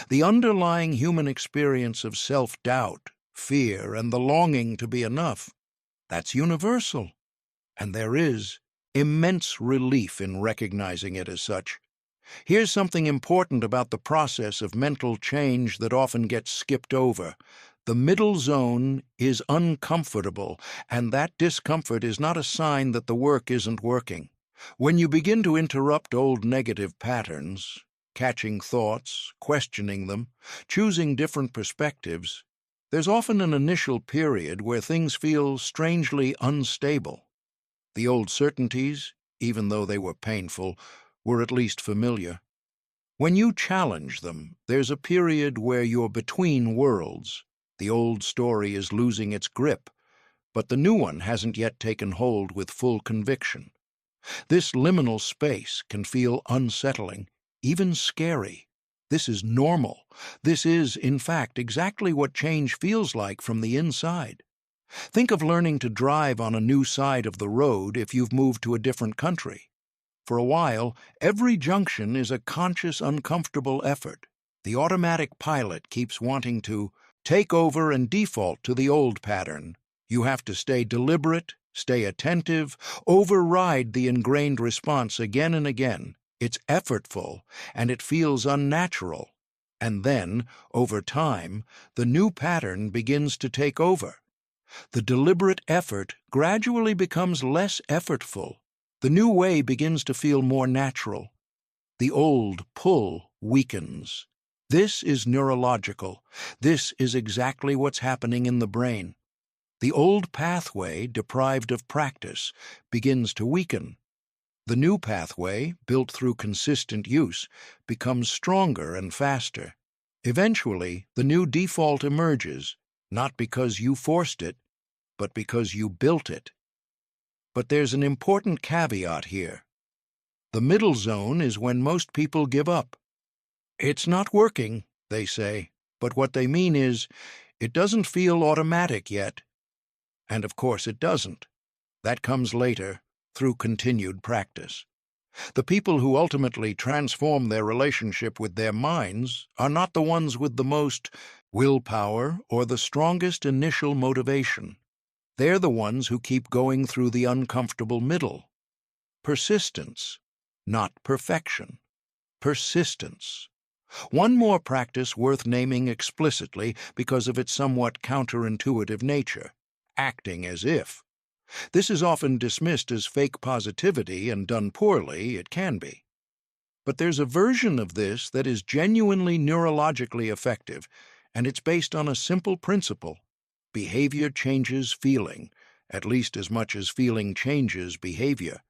The underlying human experience of self-doubt, fear, and the longing to be enough, that's universal. And there is immense relief in recognizing it as such. Here's something important about the process of mental change that often gets skipped over: The middle zone is uncomfortable, and that discomfort is not a sign that the work isn't working. When you begin to interrupt old negative patterns, catching thoughts, questioning them, choosing different perspectives, there's often an initial period where things feel strangely unstable. The old certainties, even though they were painful, were at least familiar. When you challenge them, there's a period where you're between worlds. The old story is losing its grip, but the new one hasn't yet taken hold with full conviction. This liminal space can feel unsettling, even scary. This is normal. This is, in fact, exactly what change feels like from the inside. Think of learning to drive on a new side of the road if you've moved to a different country. For a while, every junction is a conscious, uncomfortable effort. The automatic pilot keeps wanting to take over and default to the old pattern. You have to stay deliberate, stay attentive, override the ingrained response again and again. It's effortful, and it feels unnatural. And then, over time, the new pattern begins to take over. The deliberate effort gradually becomes less effortful. The new way begins to feel more natural. The old pull weakens. This is neurological. This is exactly what's happening in the brain. The old pathway, deprived of practice, begins to weaken. The new pathway, built through consistent use, becomes stronger and faster. Eventually, the new default emerges, not because you forced it, but because you built it. But there's an important caveat here. The middle zone is when most people give up. It's not working, they say, but what they mean is, it doesn't feel automatic yet. And of course it doesn't. That comes later, through continued practice. The people who ultimately transform their relationship with their minds are not the ones with the most willpower or the strongest initial motivation. They're the ones who keep going through the uncomfortable middle. Persistence, not perfection. Persistence. One more practice worth naming explicitly because of its somewhat counterintuitive nature: acting as if. This is often dismissed as fake positivity, and done poorly, it can be. But there's a version of this that is genuinely neurologically effective, and it's based on a simple principle. Behavior changes feeling, at least as much as feeling changes behavior.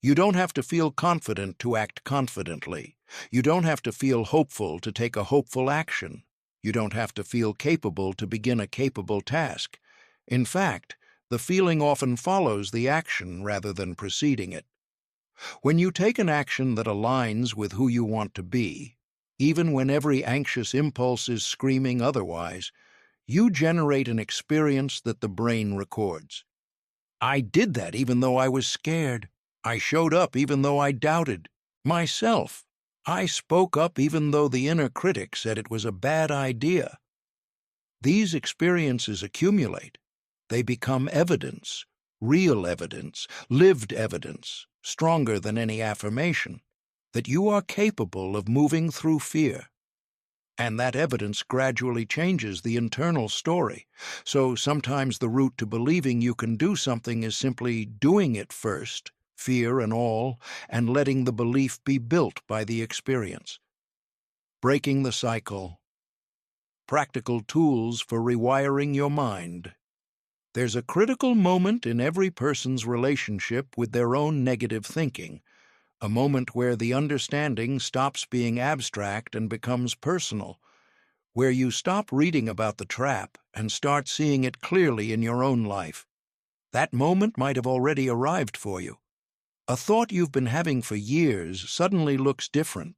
You don't have to feel confident to act confidently. You don't have to feel hopeful to take a hopeful action. You don't have to feel capable to begin a capable task. In fact, the feeling often follows the action rather than preceding it. When you take an action that aligns with who you want to be, even when every anxious impulse is screaming otherwise, you generate an experience that the brain records. I did that even though I was scared. I showed up even though I doubted myself. I spoke up even though the inner critic said it was a bad idea. These experiences accumulate. They become evidence, real evidence, lived evidence, stronger than any affirmation, that you are capable of moving through fear. And that evidence gradually changes the internal story. So sometimes the route to believing you can do something is simply doing it first, fear and all, and letting the belief be built by the experience. Breaking the cycle. Practical tools for rewiring your mind. There's a critical moment in every person's relationship with their own negative thinking, a moment where the understanding stops being abstract and becomes personal, where you stop reading about the trap and start seeing it clearly in your own life. That moment might have already arrived for you. A thought you've been having for years suddenly looks different,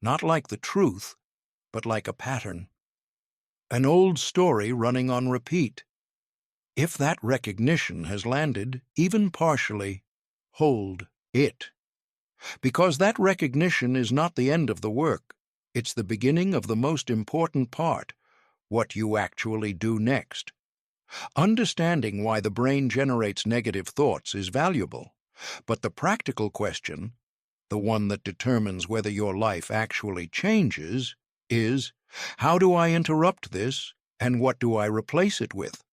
not like the truth, but like a pattern. An old story running on repeat. If that recognition has landed, even partially, hold it. Because that recognition is not the end of the work. It's the beginning of the most important part, what you actually do next. Understanding why the brain generates negative thoughts is valuable, but the practical question, the one that determines whether your life actually changes, is, how do I interrupt this And what do I replace it with?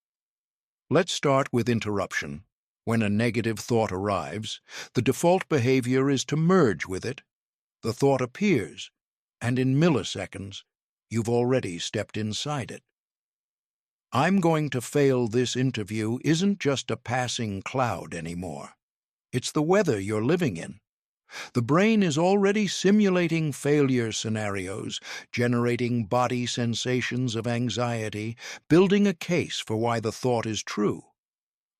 Let's start with interruption. When a negative thought arrives, the default behavior is to merge with it. The thought appears, and in milliseconds, you've already stepped inside it. "I'm going to fail this interview" isn't just a passing cloud anymore. It's the weather you're living in. The brain is already simulating failure scenarios, generating body sensations of anxiety, building a case for why the thought is true.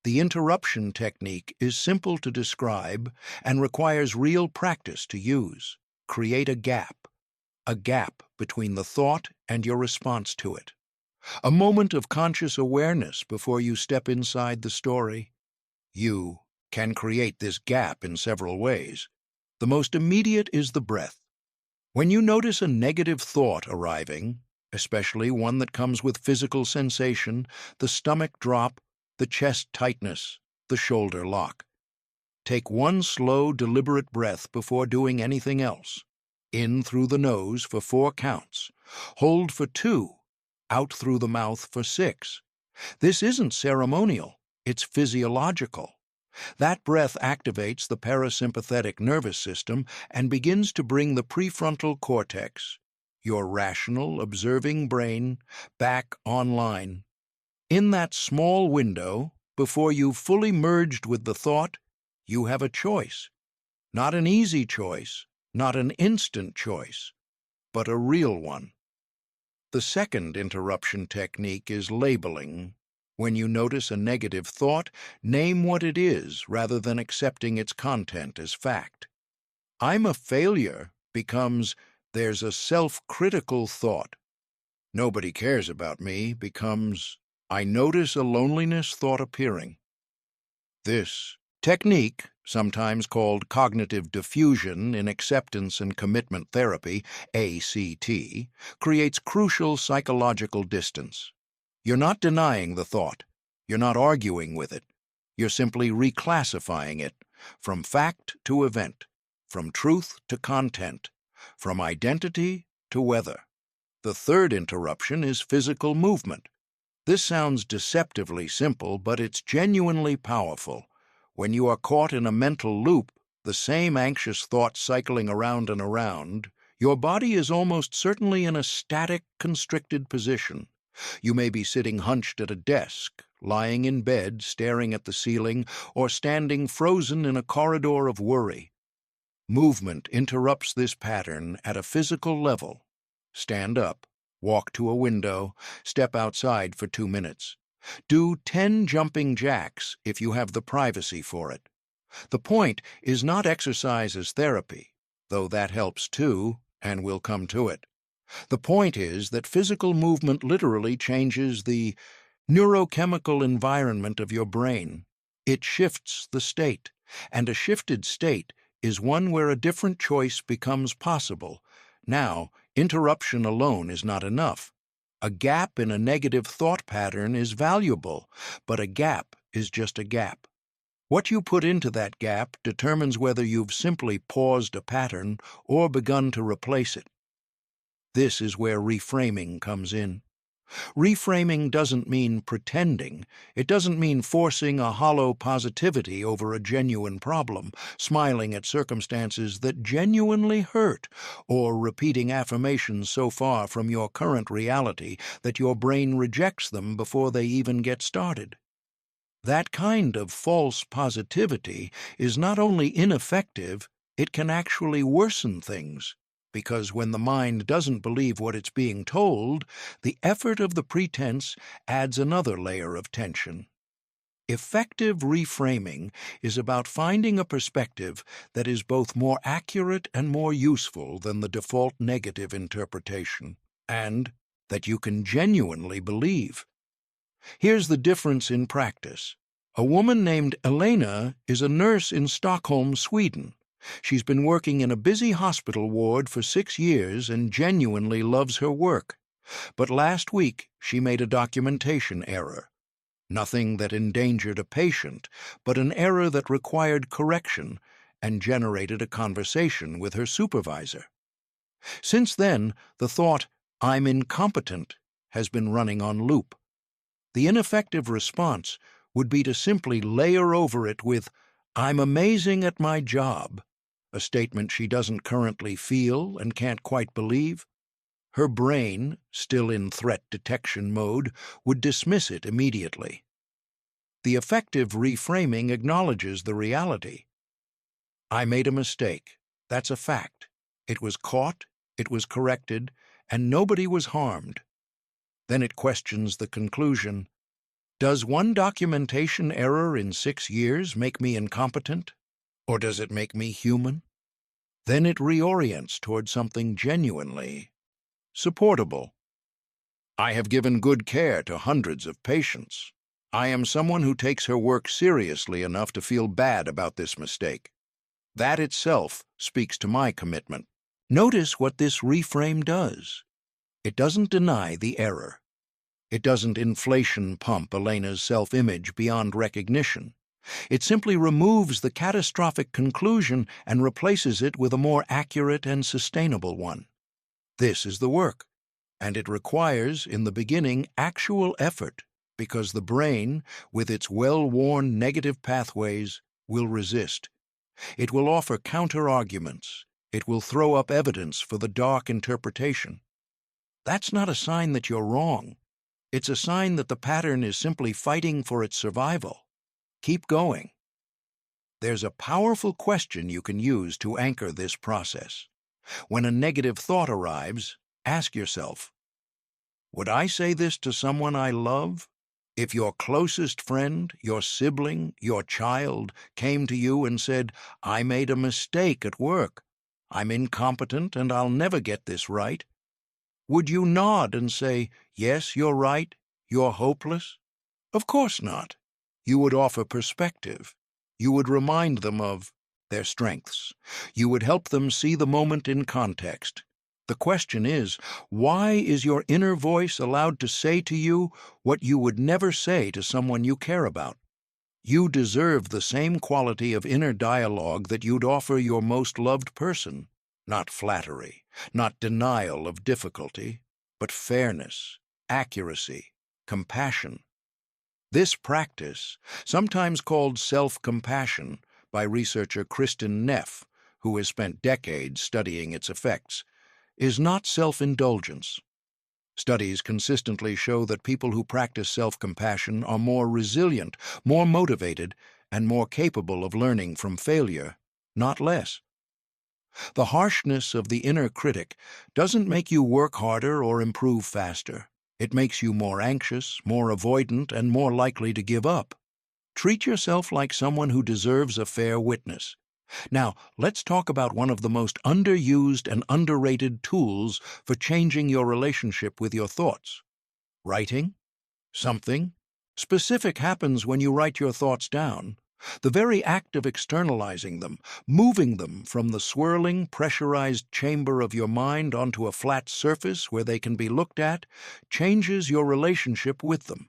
The interruption technique is simple to describe and requires real practice to use. Create a gap between the thought and your response to it. A moment of conscious awareness before you step inside the story. You can create this gap in several ways. The most immediate is the breath. When you notice a negative thought arriving, especially one that comes with physical sensation, the stomach drop, the chest tightness, the shoulder lock, take one slow, deliberate breath before doing anything else. In through the nose for 4 counts. Hold for 2. Out through the mouth for 6. This isn't ceremonial, it's physiological. That breath activates the parasympathetic nervous system and begins to bring the prefrontal cortex, your rational, observing brain, back online. In that small window, before you've fully merged with the thought, you have a choice. Not an easy choice, not an instant choice, but a real one. The second interruption technique is labeling. When you notice a negative thought, name what it is rather than accepting its content as fact. "I'm a failure" becomes "there's a self-critical thought." "Nobody cares about me" becomes "I notice a loneliness thought appearing." This technique, sometimes called cognitive diffusion in acceptance and commitment therapy, ACT, creates crucial psychological distance. You're not denying the thought. You're not arguing with it. You're simply reclassifying it from fact to event, from truth to content, from identity to weather. The third interruption is physical movement. This sounds deceptively simple, but it's genuinely powerful. When you are caught in a mental loop, the same anxious thought cycling around and around, your body is almost certainly in a static, constricted position. You may be sitting hunched at a desk, lying in bed, staring at the ceiling, or standing frozen in a corridor of worry. Movement interrupts this pattern at a physical level. Stand up, walk to a window, step outside for 2 minutes. Do 10 jumping jacks if you have the privacy for it. The point is not exercise as therapy, though that helps too, and we'll come to it. The point is that physical movement literally changes the neurochemical environment of your brain. It shifts the state, and a shifted state is one where a different choice becomes possible. Now, interruption alone is not enough. A gap in a negative thought pattern is valuable, but a gap is just a gap. What you put into that gap determines whether you've simply paused a pattern or begun to replace it. This is where reframing comes in. Reframing doesn't mean pretending. It doesn't mean forcing a hollow positivity over a genuine problem, smiling at circumstances that genuinely hurt, or repeating affirmations so far from your current reality that your brain rejects them before they even get started. That kind of false positivity is not only ineffective, it can actually worsen things. Because when the mind doesn't believe what it's being told, the effort of the pretense adds another layer of tension. Effective reframing is about finding a perspective that is both more accurate and more useful than the default negative interpretation, and that you can genuinely believe. Here's the difference in practice. A woman named Elena is a nurse in Stockholm, Sweden. She's been working in a busy hospital ward for 6 years and genuinely loves her work. But last week, she made a documentation error. Nothing that endangered a patient, but an error that required correction and generated a conversation with her supervisor. Since then, the thought, "I'm incompetent," has been running on loop. The ineffective response would be to simply layer over it with, "I'm amazing at my job," a statement she doesn't currently feel and can't quite believe. Her brain, still in threat detection mode, would dismiss it immediately. The effective reframing acknowledges the reality. I made a mistake. That's a fact. It was caught, it was corrected, and nobody was harmed. Then it questions the conclusion. Does one documentation error in 6 years make me incompetent? Or does it make me human? Then it reorients toward something genuinely supportable. I have given good care to hundreds of patients. I am someone who takes her work seriously enough to feel bad about this mistake. That itself speaks to my commitment. Notice what this reframe does. It doesn't deny the error. It doesn't inflation pump Elena's self-image beyond recognition. It simply removes the catastrophic conclusion and replaces it with a more accurate and sustainable one. This is the work, and it requires, in the beginning, actual effort, because the brain, with its well-worn negative pathways, will resist. It will offer counter-arguments. It will throw up evidence for the dark interpretation. That's not a sign that you're wrong. It's a sign that the pattern is simply fighting for its survival. Keep going. There's a powerful question you can use to anchor this process. When a negative thought arrives, ask yourself, would I say this to someone I love? If your closest friend, your sibling, your child came to you and said, I made a mistake at work, I'm incompetent and I'll never get this right, would you nod and say, yes, you're right, you're hopeless? Of course not. You would offer perspective. You would remind them of their strengths. You would help them see the moment in context. The question is, why is your inner voice allowed to say to you what you would never say to someone you care about? You deserve the same quality of inner dialogue that you'd offer your most loved person. Not flattery, not denial of difficulty, but fairness, accuracy, compassion. This practice, sometimes called self-compassion by researcher Kristen Neff, who has spent decades studying its effects, is not self-indulgence. Studies consistently show that people who practice self-compassion are more resilient, more motivated, and more capable of learning from failure, not less. The harshness of the inner critic doesn't make you work harder or improve faster. It makes you more anxious, more avoidant, and more likely to give up. Treat yourself like someone who deserves a fair witness. Now, let's talk about one of the most underused and underrated tools for changing your relationship with your thoughts. Writing. Something specific happens when you write your thoughts down. The very act of externalizing them, moving them from the swirling, pressurized chamber of your mind onto a flat surface where they can be looked at, changes your relationship with them.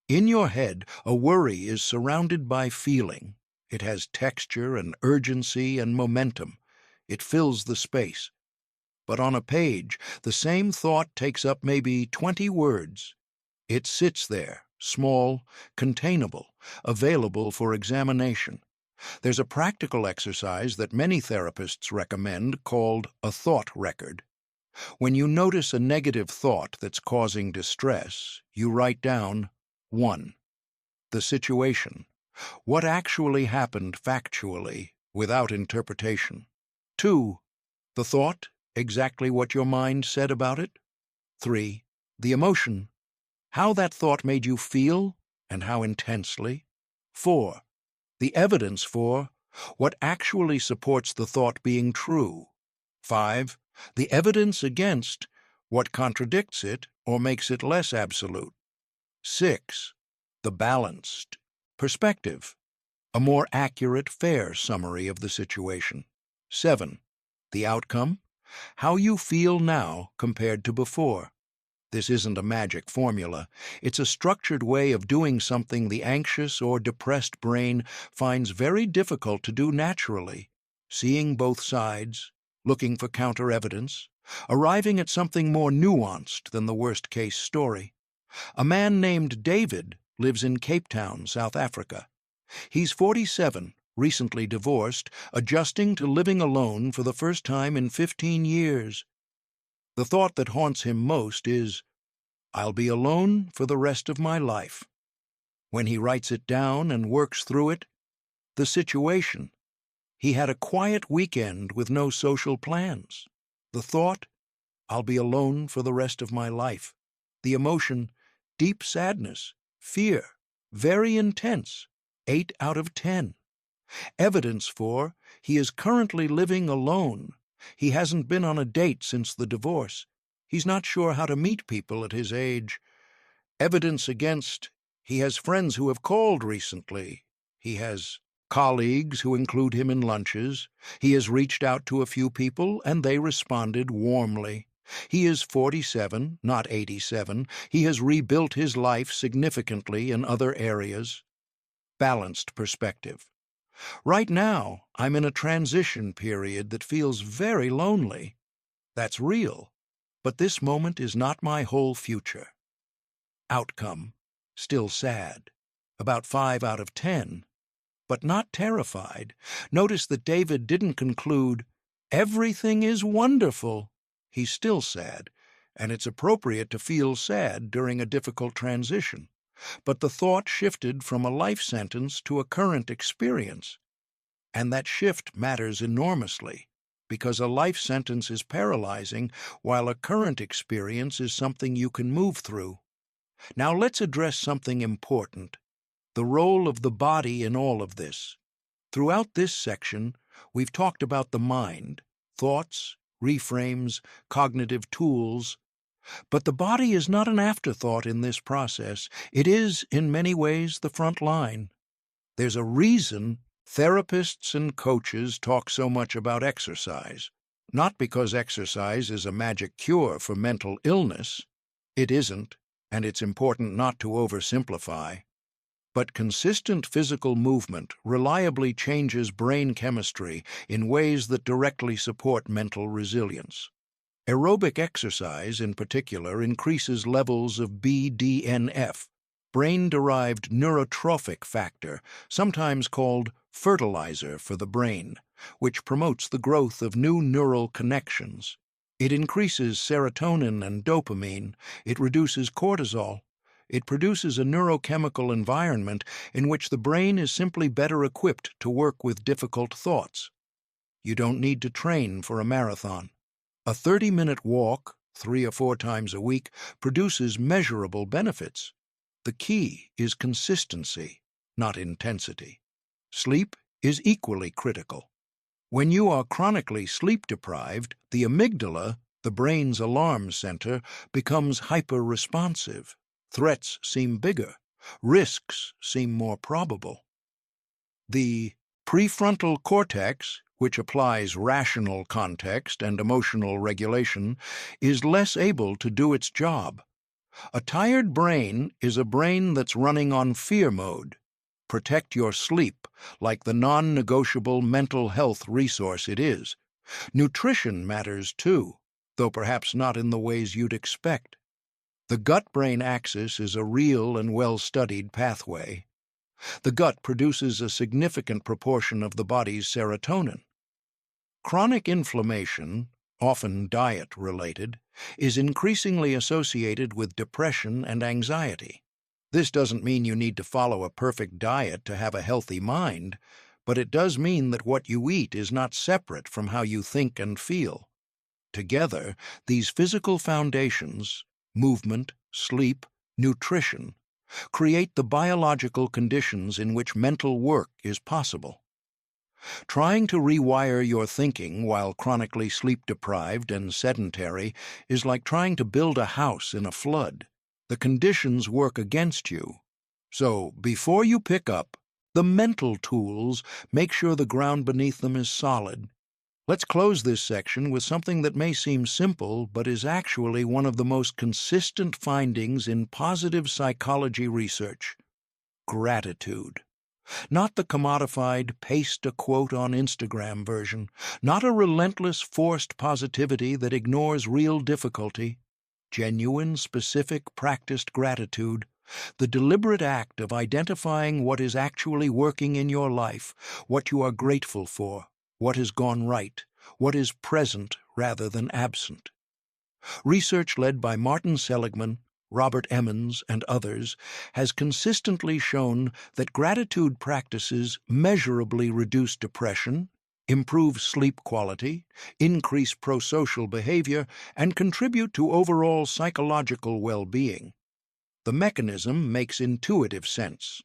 In your head, a worry is surrounded by feeling. It has texture and urgency and momentum. It fills the space. But on a page, the same thought takes up maybe 20 words. It sits there, small, containable, available for examination. There's a practical exercise that many therapists recommend called a thought record. When you notice a negative thought that's causing distress, you write down 1. The situation. What actually happened factually, without interpretation? 2. The thought, exactly what your mind said about it? 3. The emotion. How that thought made you feel, and how intensely? 4. The evidence for what actually supports the thought being true. 5. The evidence against what contradicts it or makes it less absolute. 6. The balanced perspective, a more accurate, fair summary of the situation. 7. The outcome, how you feel now compared to before. This isn't a magic formula. It's a structured way of doing something the anxious or depressed brain finds very difficult to do naturally, seeing both sides, looking for counter-evidence, arriving at something more nuanced than the worst-case story. A man named David lives in Cape Town, South Africa. He's 47, recently divorced, adjusting to living alone for the first time in 15 years. The thought that haunts him most is, "I'll be alone for the rest of my life." When he writes it down and works through it, the situation: he had a quiet weekend with no social plans. The thought, "I'll be alone for the rest of my life." The emotion, deep sadness, fear, very intense, 8 out of 10. Evidence for, he is currently living alone. He hasn't been on a date since the divorce. He's not sure how to meet people at his age. Evidence against, he has friends who have called recently. He has colleagues who include him in lunches. He has reached out to a few people, and they responded warmly. He is 47, not 87. He has rebuilt his life significantly in other areas. Balanced perspective. Right now, I'm in a transition period that feels very lonely. That's real, but this moment is not my whole future. Outcome: still sad. About 5 out of 10. But not terrified. Notice that David didn't conclude, "Everything is wonderful." He's still sad, and it's appropriate to feel sad during a difficult transition. But the thought shifted from a life sentence to a current experience. And that shift matters enormously, because a life sentence is paralyzing, while a current experience is something you can move through. Now let's address something important: the role of the body in all of this. Throughout this section, we've talked about the mind, thoughts, reframes, cognitive tools. But the body is not an afterthought in this process. It is, in many ways, the front line. There's a reason therapists and coaches talk so much about exercise. Not because exercise is a magic cure for mental illness. It isn't, and it's important not to oversimplify. But consistent physical movement reliably changes brain chemistry in ways that directly support mental resilience. Aerobic exercise, in particular, increases levels of BDNF, brain-derived neurotrophic factor, sometimes called fertilizer for the brain, which promotes the growth of new neural connections. It increases serotonin and dopamine. It reduces cortisol. It produces a neurochemical environment in which the brain is simply better equipped to work with difficult thoughts. You don't need to train for a marathon. A 30-minute walk, 3 or 4 times a week, produces measurable benefits. The key is consistency, not intensity. Sleep is equally critical. When you are chronically sleep-deprived, the amygdala, the brain's alarm center, becomes hyper-responsive. Threats seem bigger. Risks seem more probable. The prefrontal cortex, which applies rational context and emotional regulation, is less able to do its job. A tired brain is a brain that's running on fear mode. Protect your sleep, like the non-negotiable mental health resource it is. Nutrition matters too, though perhaps not in the ways you'd expect. The gut-brain axis is a real and well-studied pathway. The gut produces a significant proportion of the body's serotonin. Chronic inflammation, often diet-related, is increasingly associated with depression and anxiety. This doesn't mean you need to follow a perfect diet to have a healthy mind, but it does mean that what you eat is not separate from how you think and feel. Together, these physical foundations, movement, sleep, nutrition, create the biological conditions in which mental work is possible. Trying to rewire your thinking while chronically sleep-deprived and sedentary is like trying to build a house in a flood. The conditions work against you. So, before you pick up the mental tools, make sure the ground beneath them is solid. Let's close this section with something that may seem simple, but is actually one of the most consistent findings in positive psychology research: gratitude. Not the commodified paste a quote on Instagram version, not a relentless forced positivity that ignores real difficulty. Genuine, specific, practiced gratitude, the deliberate act of identifying what is actually working in your life, what you are grateful for, what has gone right, what is present rather than absent. Research led by Martin Seligman, Robert Emmons, and others has consistently shown that gratitude practices measurably reduce depression, improve sleep quality, increase prosocial behavior, and contribute to overall psychological well-being. The mechanism makes intuitive sense.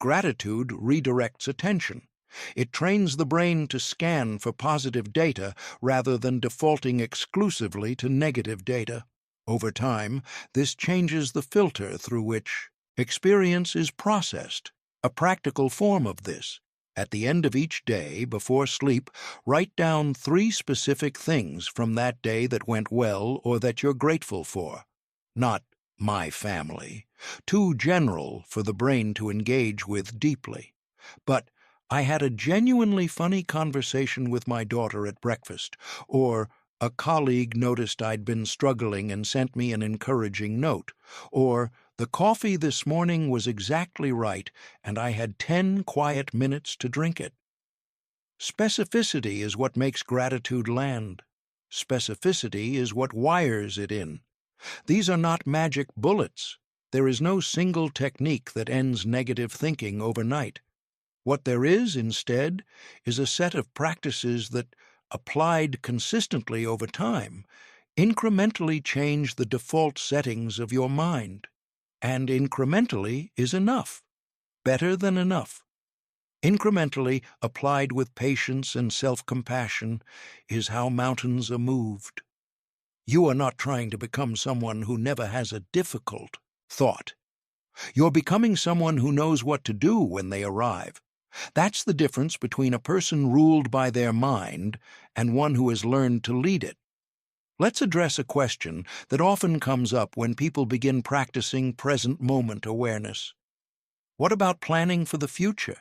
Gratitude redirects attention. It trains the brain to scan for positive data rather than defaulting exclusively to negative data. Over time, this changes the filter through which experience is processed. A practical form of this: at the end of each day, before sleep, write down 3 specific things from that day that went well or that you're grateful for. Not "my family," too general for the brain to engage with deeply, but "I had a genuinely funny conversation with my daughter at breakfast," or "a colleague noticed I'd been struggling and sent me an encouraging note," or "the coffee this morning was exactly right and I had 10 quiet minutes to drink it." Specificity is what makes gratitude land. Specificity is what wires it in. These are not magic bullets. There is no single technique that ends negative thinking overnight. What there is, instead, is a set of practices that, applied consistently over time, incrementally change the default settings of your mind. And incrementally is enough, better than enough. Incrementally, applied with patience and self-compassion, is how mountains are moved. You are not trying to become someone who never has a difficult thought. You're becoming someone who knows what to do when they arrive. That's the difference between a person ruled by their mind and one who has learned to lead it. Let's address a question that often comes up when people begin practicing present moment awareness. What about planning for the future?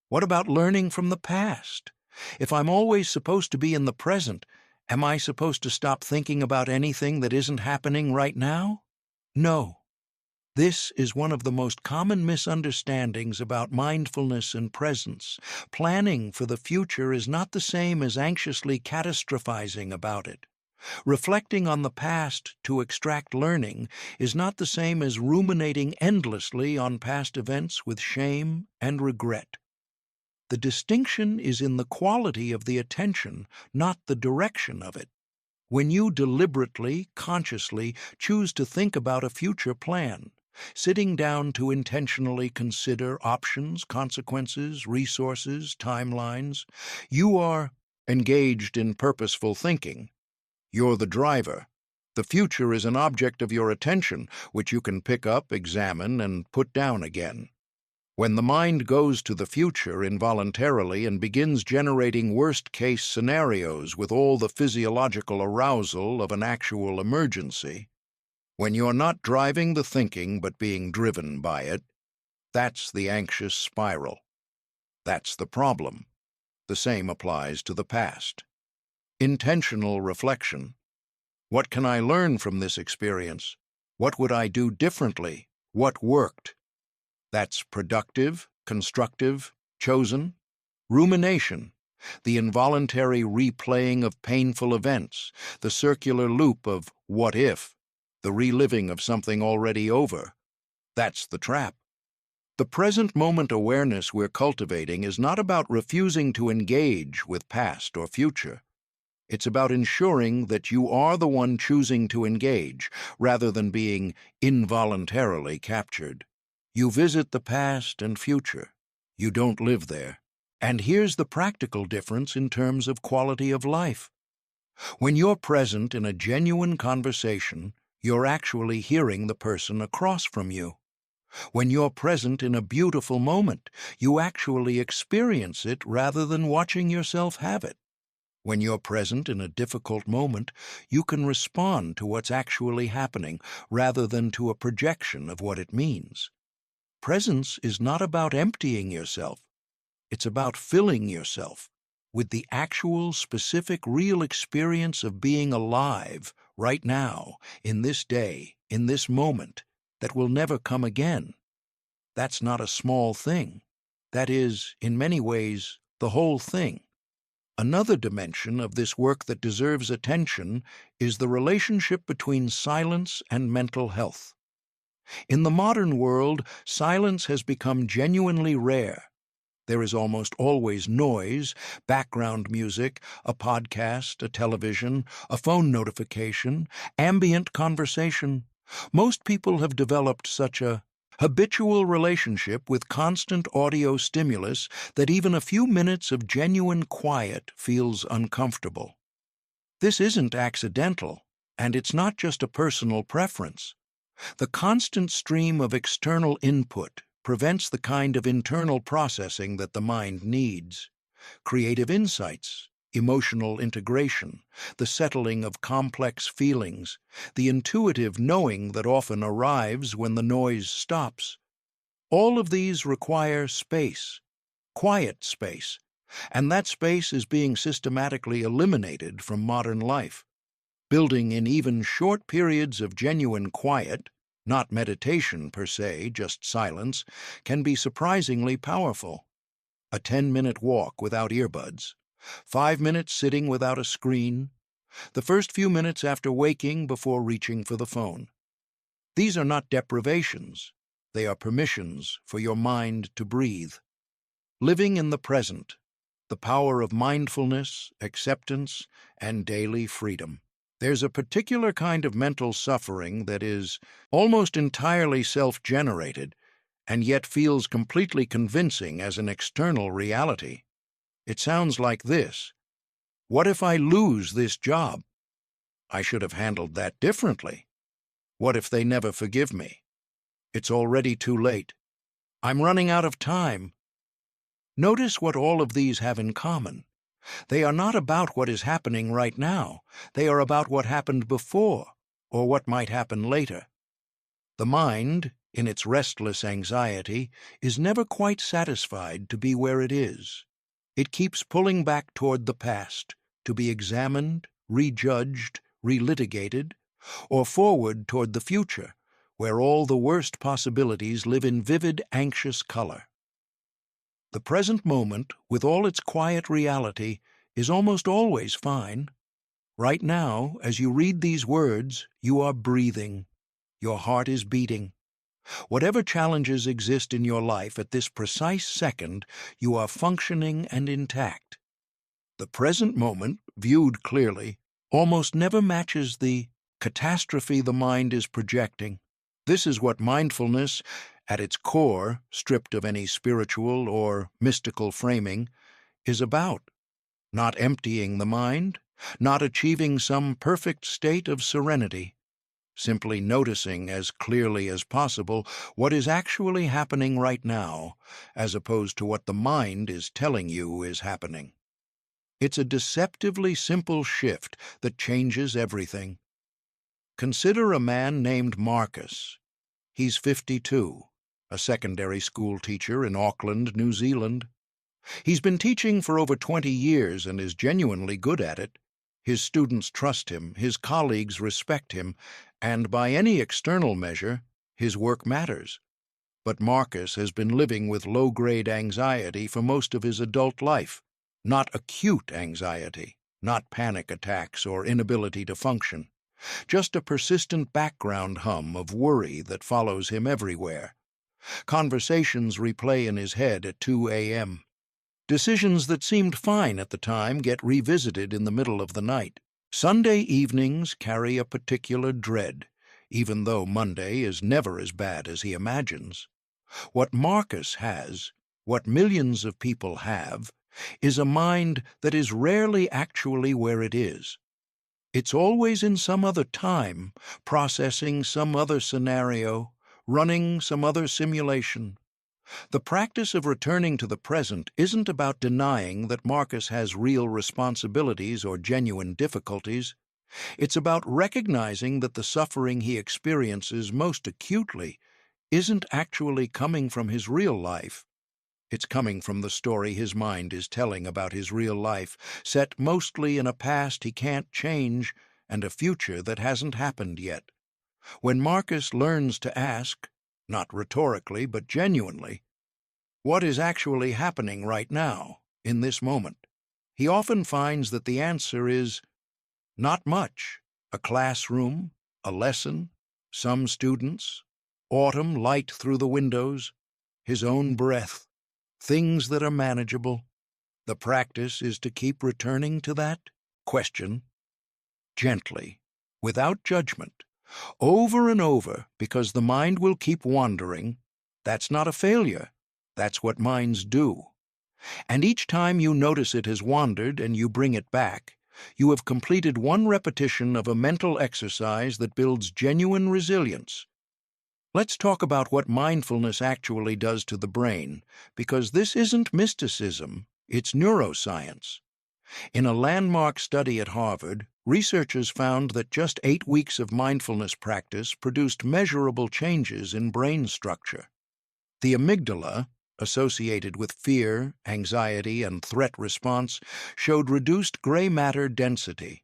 What about learning from the past? If I'm always supposed to be in the present, am I supposed to stop thinking about anything that isn't happening right now? No. This is one of the most common misunderstandings about mindfulness and presence. Planning for the future is not the same as anxiously catastrophizing about it. Reflecting on the past to extract learning is not the same as ruminating endlessly on past events with shame and regret. The distinction is in the quality of the attention, not the direction of it. When you deliberately, consciously choose to think about a future plan, sitting down to intentionally consider options, consequences, resources, timelines, you are engaged in purposeful thinking. You're the driver. The future is an object of your attention, which you can pick up, examine, and put down again. When the mind goes to the future involuntarily and begins generating worst-case scenarios with all the physiological arousal of an actual emergency, when you're not driving the thinking but being driven by it, that's the anxious spiral. That's the problem. The same applies to the past. Intentional reflection. What can I learn from this experience? What would I do differently? What worked? That's productive, constructive, chosen. Rumination, the involuntary replaying of painful events, the circular loop of what if, the reliving of something already over. That's the trap. The present moment awareness we're cultivating is not about refusing to engage with past or future. It's about ensuring that you are the one choosing to engage, rather than being involuntarily captured. You visit the past and future. You don't live there. And here's the practical difference in terms of quality of life. When you're present in a genuine conversation, you're actually hearing the person across from you. When you're present in a beautiful moment, you actually experience it rather than watching yourself have it. When you're present in a difficult moment, you can respond to what's actually happening rather than to a projection of what it means. Presence is not about emptying yourself. It's about filling yourself with the actual, specific, real experience of being alive right now, in this day, in this moment, that will never come again. That's not a small thing. That is, in many ways, the whole thing. Another dimension of this work that deserves attention is the relationship between silence and mental health. In the modern world, silence has become genuinely rare. There is almost always noise, background music, a podcast, a television, a phone notification, ambient conversation. Most people have developed such a habitual relationship with constant audio stimulus that even a few minutes of genuine quiet feels uncomfortable. This isn't accidental, and it's not just a personal preference. The constant stream of external input prevents the kind of internal processing that the mind needs. Creative insights, emotional integration, the settling of complex feelings, the intuitive knowing that often arrives when the noise stops. All of these require space, quiet space, and that space is being systematically eliminated from modern life. Building in even short periods of genuine quiet, not meditation per se, just silence, can be surprisingly powerful. A 10-minute walk without earbuds, 5 minutes sitting without a screen, the first few minutes after waking before reaching for the phone. These are not deprivations. They are permissions for your mind to breathe. Living in the present, the power of mindfulness, acceptance, and daily freedom. There's a particular kind of mental suffering that is almost entirely self-generated and yet feels completely convincing as an external reality. It sounds like this: what if I lose this job? I should have handled that differently. What if they never forgive me? It's already too late. I'm running out of time. Notice what all of these have in common. They are not about what is happening right now. They are about what happened before, or what might happen later. The mind, in its restless anxiety, is never quite satisfied to be where it is. It keeps pulling back toward the past, to be examined, rejudged, relitigated, or forward toward the future, where all the worst possibilities live in vivid, anxious color. The present moment, with all its quiet reality, is almost always fine. Right now, as you read these words, you are breathing. Your heart is beating. Whatever challenges exist in your life at this precise second, you are functioning and intact. The present moment, viewed clearly, almost never matches the catastrophe the mind is projecting. This is what mindfulness, at its core, stripped of any spiritual or mystical framing, is about. Not emptying the mind, not achieving some perfect state of serenity, simply noticing as clearly as possible what is actually happening right now, as opposed to what the mind is telling you is happening. It's a deceptively simple shift that changes everything. Consider a man named Marcus. He's 52, a secondary school teacher in Auckland, New Zealand. He's been teaching for over 20 years and is genuinely good at it. His students trust him, his colleagues respect him, and by any external measure, his work matters. But Marcus has been living with low-grade anxiety for most of his adult life. Not acute anxiety, not panic attacks or inability to function. Just a persistent background hum of worry that follows him everywhere. Conversations replay in his head at 2 a.m. Decisions that seemed fine at the time get revisited in the middle of the night. Sunday evenings carry a particular dread, even though Monday is never as bad as he imagines. What Marcus has, what millions of people have, is a mind that is rarely actually where it is. It's always in some other time, processing some other scenario, running some other simulation. The practice of returning to the present isn't about denying that Marcus has real responsibilities or genuine difficulties. It's about recognizing that the suffering he experiences most acutely isn't actually coming from his real life. It's coming from the story his mind is telling about his real life, set mostly in a past he can't change and a future that hasn't happened yet. When Marcus learns to ask, not rhetorically but genuinely, what is actually happening right now, in this moment, he often finds that the answer is not much. A classroom, a lesson, some students, autumn light through the windows, his own breath, things that are manageable. The practice is to keep returning to that question, gently, without judgment, over and over, because the mind will keep wandering. That's not a failure. That's what minds do. And each time you notice it has wandered and you bring it back, you have completed one repetition of a mental exercise that builds genuine resilience. Let's talk about what mindfulness actually does to the brain, because this isn't mysticism, it's neuroscience. In a landmark study at Harvard, researchers found that just 8 weeks of mindfulness practice produced measurable changes in brain structure. The amygdala, associated with fear, anxiety, and threat response, showed reduced gray matter density.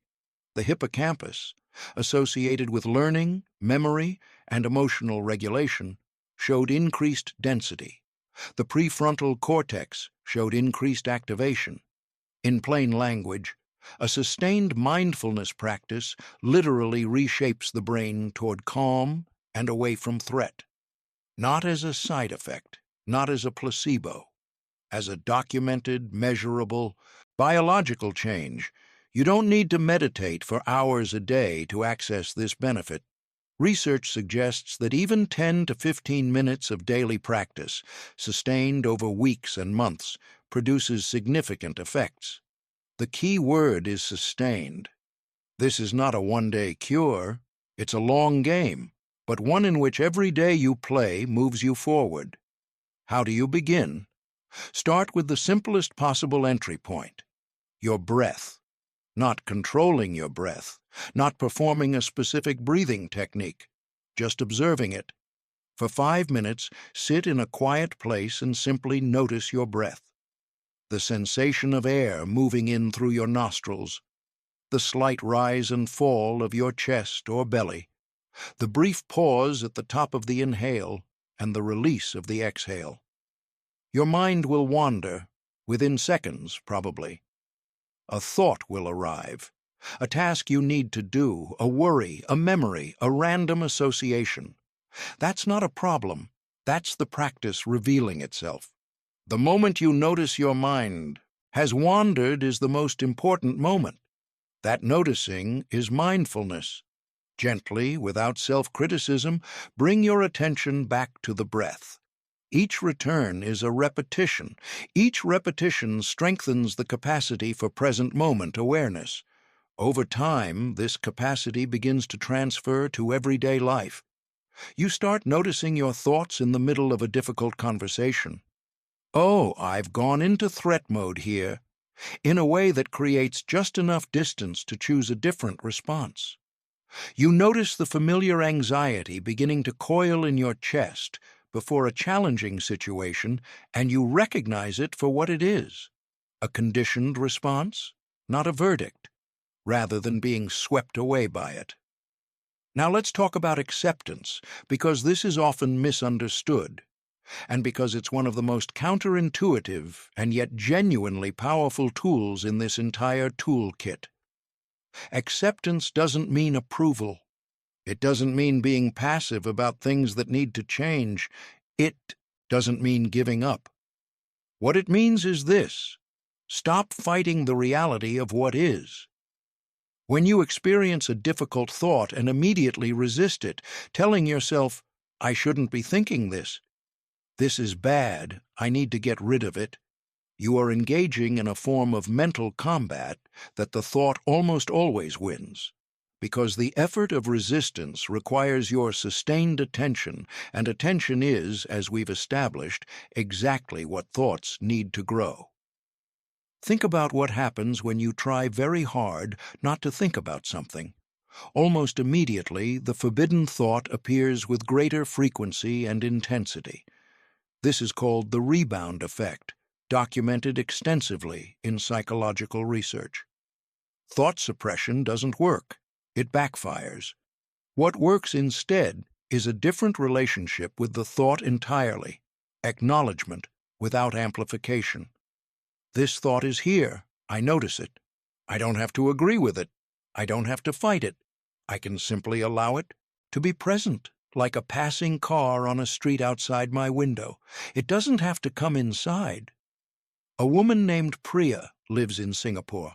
The hippocampus, associated with learning, memory, and emotional regulation, showed increased density. The prefrontal cortex showed increased activation. In plain language, a sustained mindfulness practice literally reshapes the brain toward calm and away from threat. Not as a side effect, not as a placebo, as a documented, measurable, biological change. You don't need to meditate for hours a day to access this benefit. Research suggests that even 10 to 15 minutes of daily practice, sustained over weeks and months, produces significant effects. The key word is sustained. This is not a one-day cure. It's a long game, but one in which every day you play moves you forward. How do you begin? Start with the simplest possible entry point, your breath. Not controlling your breath, not performing a specific breathing technique, just observing it. For 5 minutes, sit in a quiet place and simply notice your breath. The sensation of air moving in through your nostrils, the slight rise and fall of your chest or belly, the brief pause at the top of the inhale and the release of the exhale. Your mind will wander, within seconds, probably. A thought will arrive, a task you need to do, a worry, a memory, a random association. That's not a problem. That's the practice revealing itself. The moment you notice your mind has wandered is the most important moment. That noticing is mindfulness. Gently, without self-criticism, bring your attention back to the breath. Each return is a repetition. Each repetition strengthens the capacity for present-moment awareness. Over time, this capacity begins to transfer to everyday life. You start noticing your thoughts in the middle of a difficult conversation. Oh, I've gone into threat mode here, in a way that creates just enough distance to choose a different response. You notice the familiar anxiety beginning to coil in your chest before a challenging situation, and you recognize it for what it is, a conditioned response, not a verdict, rather than being swept away by it. Now let's talk about acceptance, because this is often misunderstood, and because it's one of the most counterintuitive and yet genuinely powerful tools in this entire toolkit. Acceptance doesn't mean approval. It doesn't mean being passive about things that need to change. It doesn't mean giving up. What it means is this: stop fighting the reality of what is. When you experience a difficult thought and immediately resist it, telling yourself, "I shouldn't be thinking this. This is bad. I need to get rid of it," you are engaging in a form of mental combat that the thought almost always wins, because the effort of resistance requires your sustained attention, and attention is, as we've established, exactly what thoughts need to grow. Think about what happens when you try very hard not to think about something. Almost immediately, the forbidden thought appears with greater frequency and intensity. This is called the rebound effect, documented extensively in psychological research. Thought suppression doesn't work. It backfires. What works instead is a different relationship with the thought entirely, acknowledgement without amplification. This thought is here. I notice it. I don't have to agree with it. I don't have to fight it. I can simply allow it to be present, like a passing car on a street outside my window. It doesn't have to come inside. A woman named Priya lives in Singapore.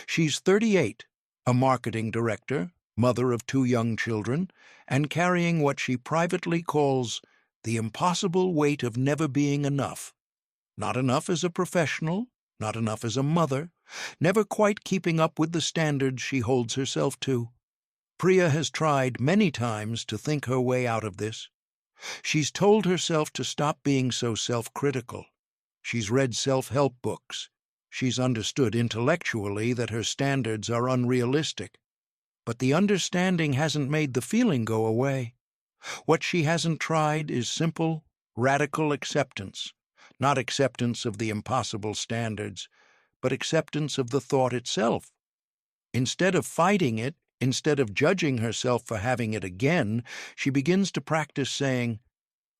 She's 38, a marketing director, mother of 2 young children, and carrying what she privately calls the impossible weight of never being enough. Not enough as a professional, not enough as a mother, never quite keeping up with the standards she holds herself to. Priya has tried many times to think her way out of this. She's told herself to stop being so self-critical. She's read self-help books. She's understood intellectually that her standards are unrealistic. But the understanding hasn't made the feeling go away. What she hasn't tried is simple, radical acceptance. Not acceptance of the impossible standards, but acceptance of the thought itself. Instead of fighting it, instead of judging herself for having it again, she begins to practice saying,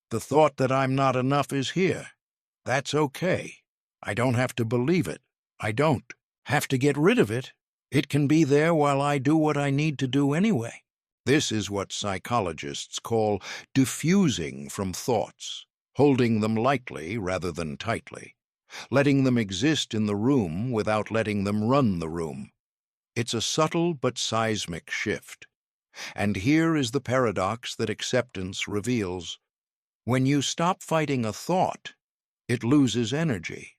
"The thought that I'm not enough is here. That's okay. I don't have to believe it. I don't have to get rid of it. It can be there while I do what I need to do anyway." This is what psychologists call diffusing from thoughts, holding them lightly rather than tightly, letting them exist in the room without letting them run the room. It's a subtle but seismic shift. And here is the paradox that acceptance reveals. When you stop fighting a thought, it loses energy.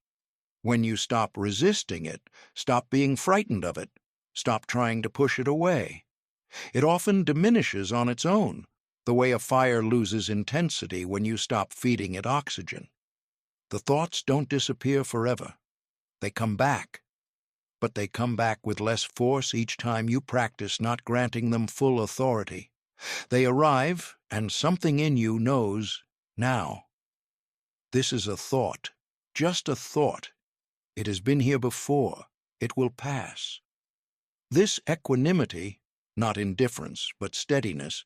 When you stop resisting it, stop being frightened of it, stop trying to push it away, it often diminishes on its own, the way a fire loses intensity when you stop feeding it oxygen. The thoughts don't disappear forever. They come back. But they come back with less force each time you practice not granting them full authority. They arrive, and something in you knows, now. This is a thought, just a thought. It has been here before. It will pass. This equanimity, not indifference, but steadiness,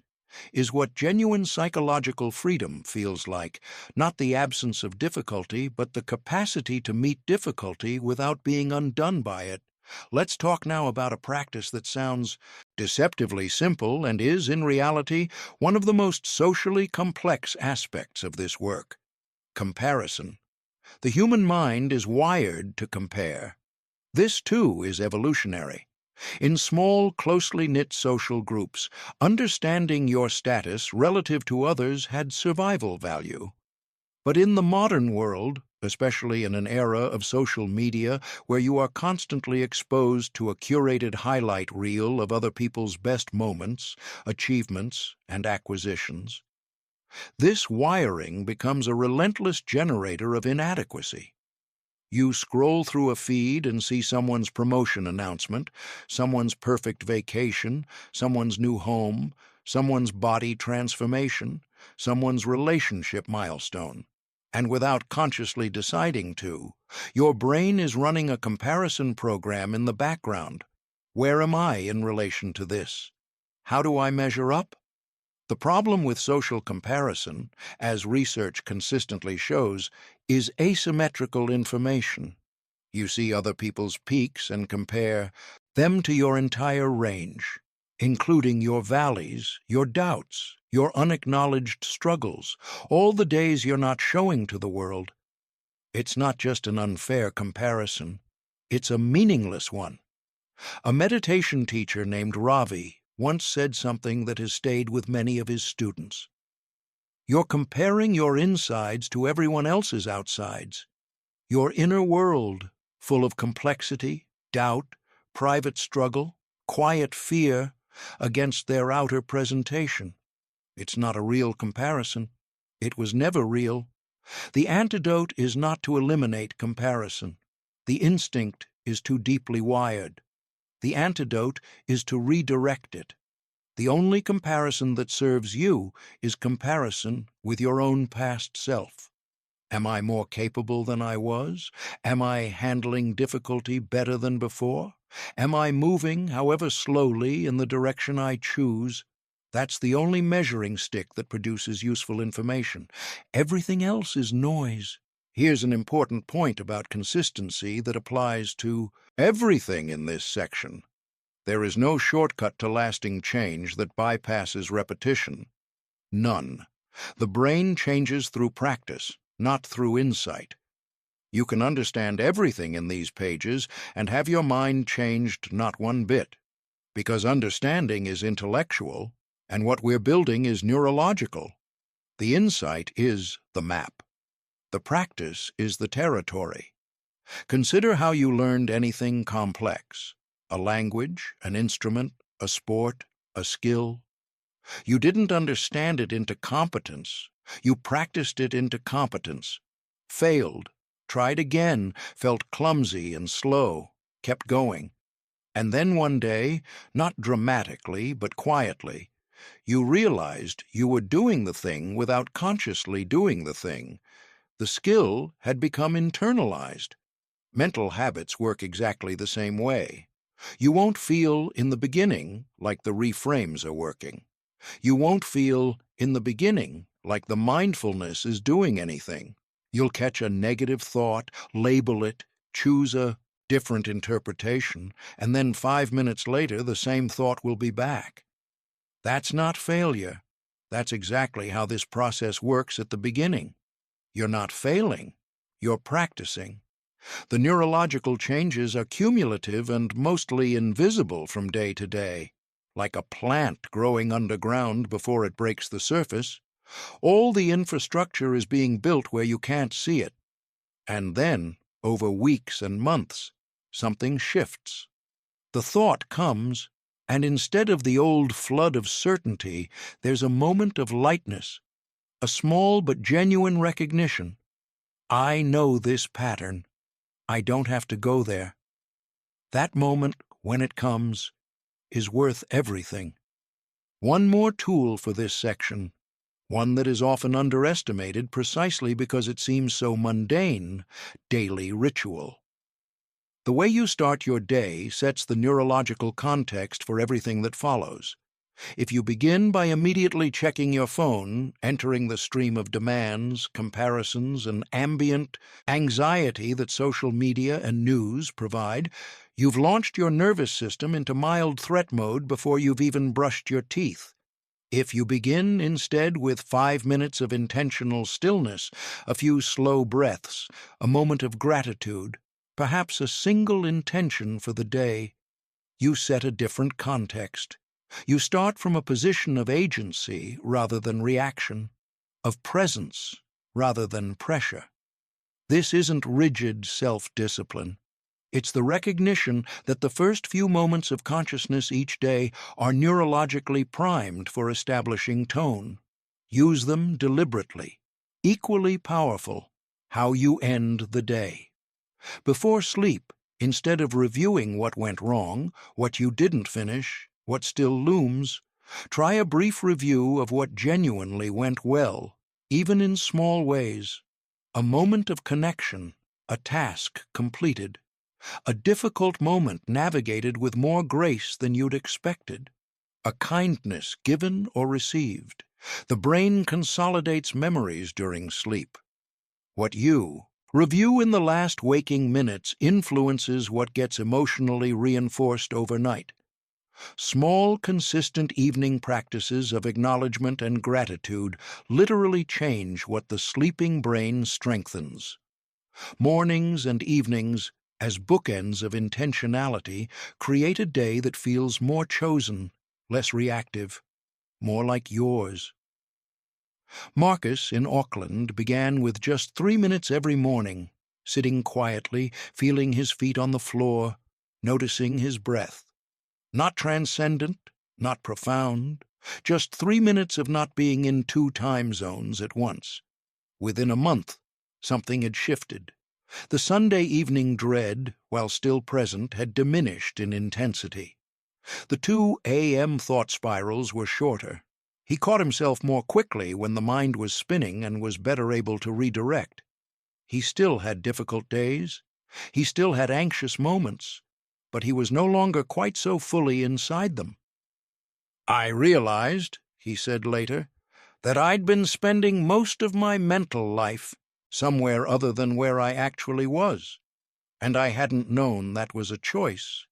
is what genuine psychological freedom feels like, not the absence of difficulty, but the capacity to meet difficulty without being undone by it. Let's talk now about a practice that sounds deceptively simple and is, in reality, one of the most socially complex aspects of this work: comparison. The human mind is wired to compare. This, too, is evolutionary. In small, closely knit social groups, understanding your status relative to others had survival value. But in the modern world, especially in an era of social media where you are constantly exposed to a curated highlight reel of other people's best moments, achievements, and acquisitions, this wiring becomes a relentless generator of inadequacy. You scroll through a feed and see someone's promotion announcement, someone's perfect vacation, someone's new home, someone's body transformation, someone's relationship milestone. And without consciously deciding to, your brain is running a comparison program in the background. Where am I in relation to this? How do I measure up? The problem with social comparison, as research consistently shows, is asymmetrical information. You see other people's peaks and compare them to your entire range, including your valleys, your doubts, your unacknowledged struggles, all the days you're not showing to the world. It's not just an unfair comparison. It's a meaningless one. A meditation teacher named Ravi once said something that has stayed with many of his students. You're comparing your insides to everyone else's outsides. Your inner world, full of complexity, doubt, private struggle, quiet fear, against their outer presentation. It's not a real comparison. It was never real. The antidote is not to eliminate comparison. The instinct is too deeply wired. The antidote is to redirect it. The only comparison that serves you is comparison with your own past self. Am I more capable than I was? Am I handling difficulty better than before? Am I moving, however slowly, in the direction I choose? That's the only measuring stick that produces useful information. Everything else is noise. Here's an important point about consistency that applies to everything in this section. There is no shortcut to lasting change that bypasses repetition. None. The brain changes through practice, not through insight. You can understand everything in these pages and have your mind changed not one bit, because understanding is intellectual, and what we're building is neurological. The insight is the map. The practice is the territory. Consider how you learned anything complex: a language, an instrument, a sport, a skill. You didn't understand it into competence. You practiced it into competence. Failed, tried again, felt clumsy and slow, kept going. And then one day, not dramatically but quietly, you realized you were doing the thing without consciously doing the thing. The skill had become internalized. Mental habits work exactly the same way. You won't feel in the beginning like the reframes are working. You won't feel in the beginning like the mindfulness is doing anything. You'll catch a negative thought, label it, choose a different interpretation, and then 5 minutes later the same thought will be back. That's not failure. That's exactly how this process works at the beginning. You're not failing. You're practicing. The neurological changes are cumulative and mostly invisible from day to day. Like a plant growing underground before it breaks the surface, all the infrastructure is being built where you can't see it. And then, over weeks and months, something shifts. The thought comes, and instead of the old flood of certainty, there's a moment of lightness, a small but genuine recognition. I know this pattern. I don't have to go there. That moment, when it comes, is worth everything. One more tool for this section, one that is often underestimated precisely because it seems so mundane: daily ritual. The way you start your day sets the neurological context for everything that follows. If you begin by immediately checking your phone, entering the stream of demands, comparisons, and ambient anxiety that social media and news provide, you've launched your nervous system into mild threat mode before you've even brushed your teeth. If you begin instead with 5 minutes of intentional stillness, a few slow breaths, a moment of gratitude, perhaps a single intention for the day, you set a different context. You start from a position of agency rather than reaction, of presence rather than pressure. This isn't rigid self-discipline. It's the recognition that the first few moments of consciousness each day are neurologically primed for establishing tone. Use them deliberately. Equally powerful, how you end the day. Before sleep, instead of reviewing what went wrong, what you didn't finish, what still looms, try a brief review of what genuinely went well, even in small ways. A moment of connection, a task completed, a difficult moment navigated with more grace than you'd expected, a kindness given or received. The brain consolidates memories during sleep. What you review in the last waking minutes influences what gets emotionally reinforced overnight. Small, consistent evening practices of acknowledgement and gratitude literally change what the sleeping brain strengthens. Mornings and evenings, as bookends of intentionality, create a day that feels more chosen, less reactive, more like yours. Marcus in Auckland began with just 3 minutes every morning, sitting quietly, feeling his feet on the floor, noticing his breath. Not transcendent, not profound, just 3 minutes of not being in 2 time zones at once. Within a month, something had shifted. The Sunday evening dread, while still present, had diminished in intensity. The 2 a.m. thought spirals were shorter. He caught himself more quickly when the mind was spinning and was better able to redirect. He still had difficult days. He still had anxious moments, but he was no longer quite so fully inside them. "I realized," he said later, "that I'd been spending most of my mental life somewhere other than where I actually was, and I hadn't known that was a choice."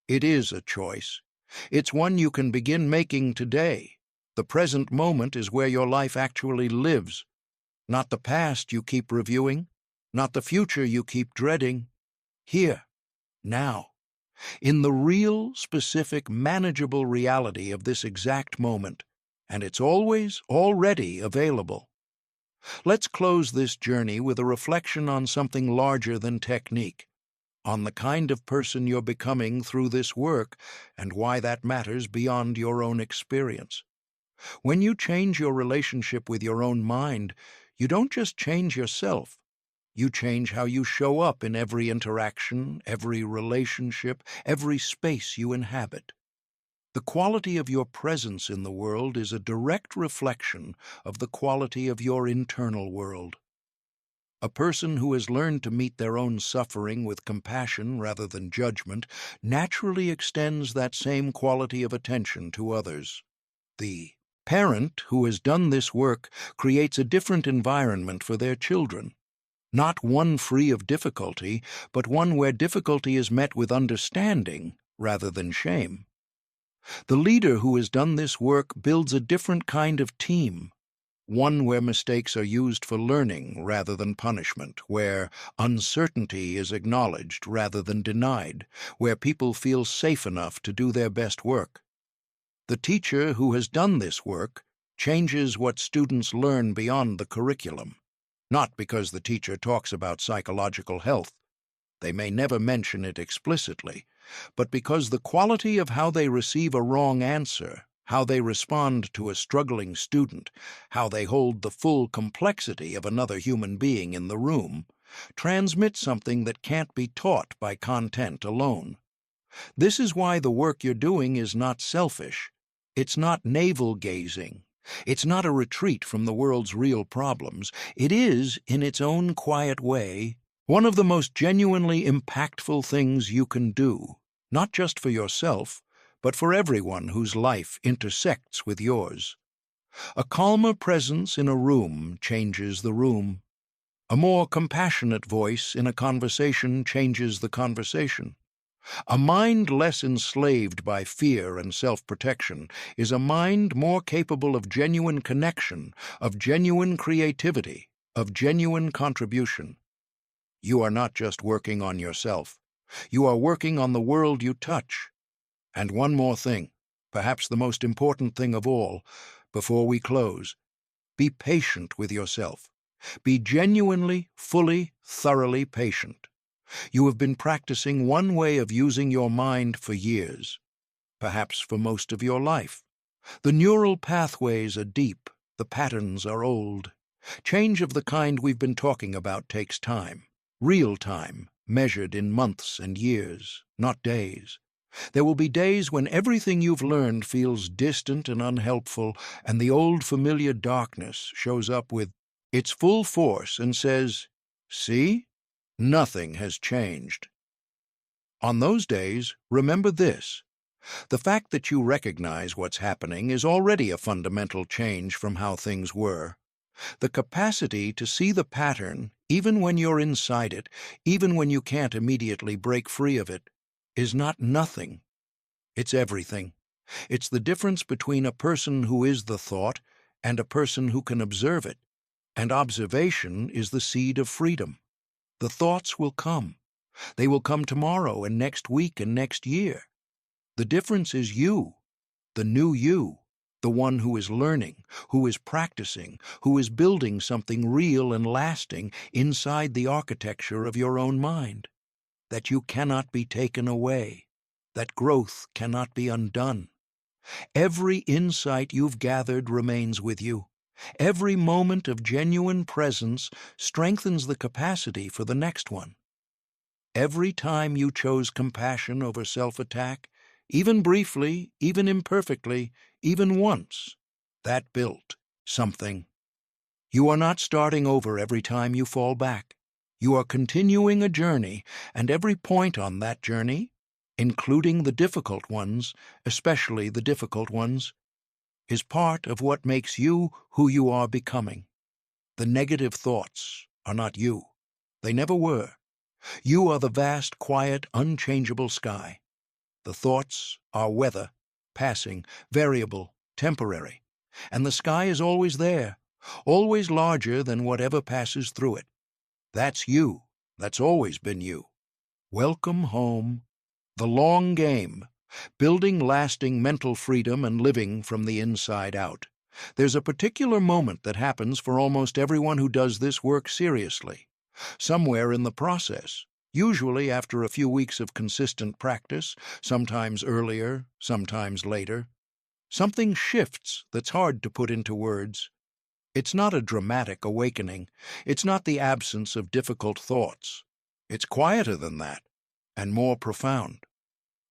It is a choice. It's one you can begin making today. The present moment is where your life actually lives, not the past you keep reviewing, not the future you keep dreading. Here, now, in the real, specific, manageable reality of this exact moment, and it's always already available. Let's close this journey with a reflection on something larger than technique, on the kind of person you're becoming through this work and why that matters beyond your own experience. When you change your relationship with your own mind, you don't just change yourself. You change how you show up in every interaction, every relationship, every space you inhabit. The quality of your presence in the world is a direct reflection of the quality of your internal world. A person who has learned to meet their own suffering with compassion rather than judgment naturally extends that same quality of attention to others. The parent who has done this work creates a different environment for their children. Not one free of difficulty, but one where difficulty is met with understanding rather than shame. The leader who has done this work builds a different kind of team, one where mistakes are used for learning rather than punishment, where uncertainty is acknowledged rather than denied, where people feel safe enough to do their best work. The teacher who has done this work changes what students learn beyond the curriculum, not because the teacher talks about psychological health. They may never mention it explicitly, but because the quality of how they receive a wrong answer, how they respond to a struggling student, how they hold the full complexity of another human being in the room, transmits something that can't be taught by content alone. This is why the work you're doing is not selfish. It's not navel-gazing. It's not a retreat from the world's real problems. It is, in its own quiet way, one of the most genuinely impactful things you can do, not just for yourself, but for everyone whose life intersects with yours. A calmer presence in a room changes the room. A more compassionate voice in a conversation changes the conversation. A mind less enslaved by fear and self-protection is a mind more capable of genuine connection, of genuine creativity, of genuine contribution. You are not just working on yourself. You are working on the world you touch. And one more thing, perhaps the most important thing of all, before we close. Be patient with yourself. Be genuinely, fully, thoroughly patient. You have been practicing one way of using your mind for years, perhaps for most of your life. The neural pathways are deep, the patterns are old. Change of the kind we've been talking about takes time, real time, measured in months and years, not days. There will be days when everything you've learned feels distant and unhelpful, and the old familiar darkness shows up with its full force and says, "See? Nothing has changed." On those days, remember this. The fact that you recognize what's happening is already a fundamental change from how things were. The capacity to see the pattern, even when you're inside it, even when you can't immediately break free of it, is not nothing. It's everything. It's the difference between a person who is the thought and a person who can observe it. And observation is the seed of freedom. The thoughts will come. They will come tomorrow and next week and next year. The difference is you, the new you, the one who is learning, who is practicing, who is building something real and lasting inside the architecture of your own mind. That you cannot be taken away, that growth cannot be undone. Every insight you've gathered remains with you. Every moment of genuine presence strengthens the capacity for the next one. Every time you chose compassion over self-attack, even briefly, even imperfectly, even once, that built something. You are not starting over every time you fall back. You are continuing a journey, and every point on that journey, including the difficult ones, especially the difficult ones, is part of what makes you who you are becoming. The negative thoughts are not you. They never were. You are the vast, quiet, unchangeable sky. The thoughts are weather, passing, variable, temporary. And the sky is always there, always larger than whatever passes through it. That's you. That's always been you. Welcome home. The long game. Building lasting mental freedom and living from the inside out. There's a particular moment that happens for almost everyone who does this work seriously. Somewhere in the process, usually after a few weeks of consistent practice, sometimes earlier, sometimes later, something shifts that's hard to put into words. It's not a dramatic awakening. It's not the absence of difficult thoughts. It's quieter than that, and more profound.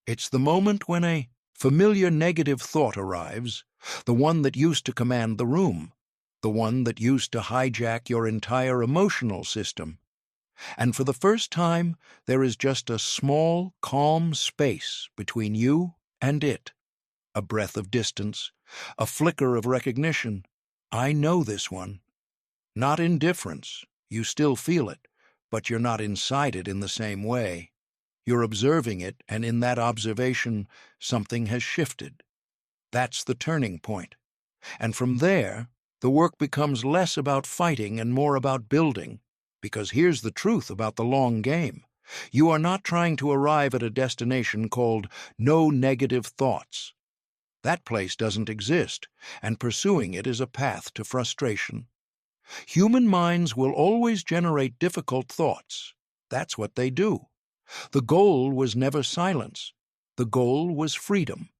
It's the moment when a familiar negative thought arrives, the one that used to command the room, the one that used to hijack your entire emotional system. And for the first time, there is just a small, calm space between you and it. A breath of distance, a flicker of recognition. I know this one. Not indifference. You still feel it, but you're not inside it in the same way. You're observing it, and in that observation, something has shifted. That's the turning point. And from there, the work becomes less about fighting and more about building. Because here's the truth about the long game. You are not trying to arrive at a destination called no negative thoughts. That place doesn't exist, and pursuing it is a path to frustration. Human minds will always generate difficult thoughts. That's what they do. The goal was never silence. The goal was freedom.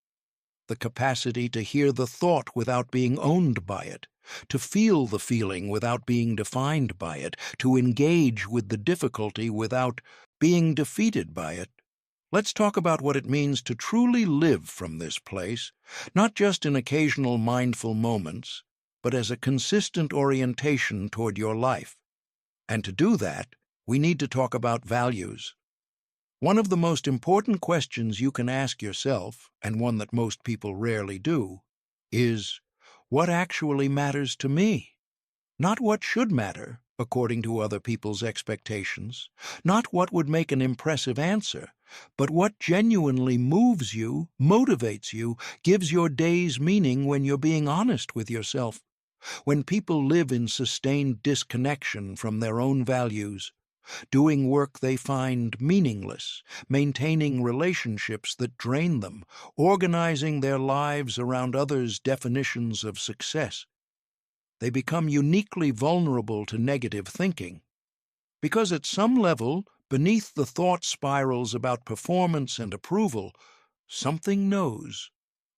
The capacity to hear the thought without being owned by it, to feel the feeling without being defined by it, to engage with the difficulty without being defeated by it. Let's talk about what it means to truly live from this place, not just in occasional mindful moments, but as a consistent orientation toward your life. And to do that, we need to talk about values. One of the most important questions you can ask yourself, and one that most people rarely do, is, what actually matters to me? Not what should matter, according to other people's expectations, not what would make an impressive answer, but what genuinely moves you, motivates you, gives your days meaning when you're being honest with yourself. When people live in sustained disconnection from their own values, doing work they find meaningless, maintaining relationships that drain them, organizing their lives around others' definitions of success, they become uniquely vulnerable to negative thinking. Because at some level, beneath the thought spirals about performance and approval, something knows,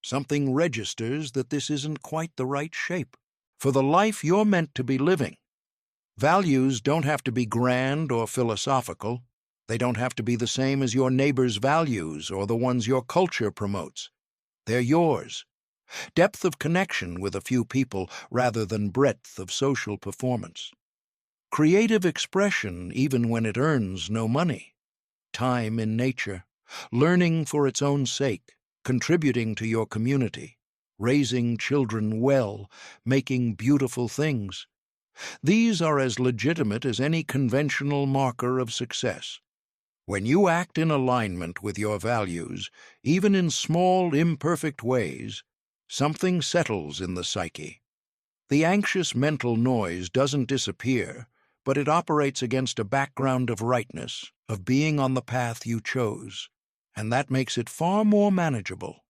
something registers that this isn't quite the right shape for the life you're meant to be living. Values don't have to be grand or philosophical. They don't have to be the same as your neighbor's values or the ones your culture promotes. They're yours. Depth of connection with a few people rather than breadth of social performance. Creative expression even when it earns no money. Time in nature. Learning for its own sake. Contributing to your community. Raising children well. Making beautiful things. These are as legitimate as any conventional marker of success. When you act in alignment with your values, even in small, imperfect ways, something settles in the psyche. The anxious mental noise doesn't disappear, but it operates against a background of rightness, of being on the path you chose, and that makes it far more manageable.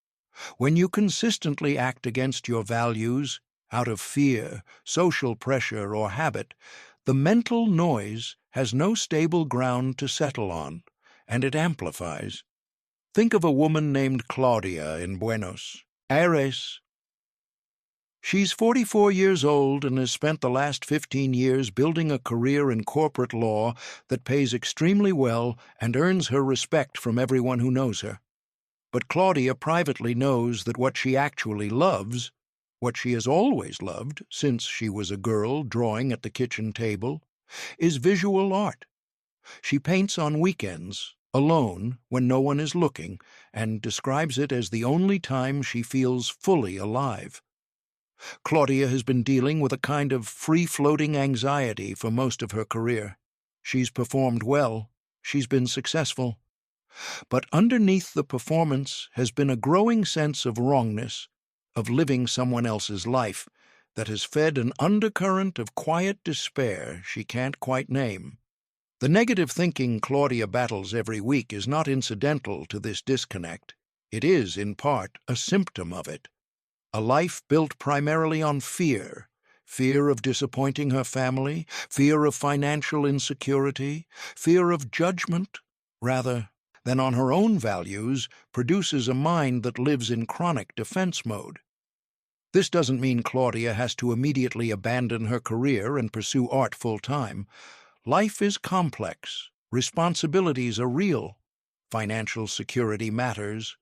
When you consistently act against your values, out of fear, social pressure, or habit, the mental noise has no stable ground to settle on, and it amplifies. Think of a woman named Claudia in Buenos Aires. She's 44 years old and has spent the last 15 years building a career in corporate law that pays extremely well and earns her respect from everyone who knows her. But Claudia privately knows that what she actually loves, what she has always loved since she was a girl drawing at the kitchen table, is visual art. She paints on weekends, alone, when no one is looking, and describes it as the only time she feels fully alive. Claudia has been dealing with a kind of free-floating anxiety for most of her career. She's performed well, she's been successful. But underneath the performance has been a growing sense of wrongness, of living someone else's life, that has fed an undercurrent of quiet despair she can't quite name. The negative thinking Claudia battles every week is not incidental to this disconnect. It is, in part, a symptom of it. A life built primarily on fear, fear of disappointing her family, fear of financial insecurity, fear of judgment, rather than on her own values, produces a mind that lives in chronic defense mode. This doesn't mean Claudia has to immediately abandon her career and pursue art full-time. Life is complex, responsibilities are real, financial security matters,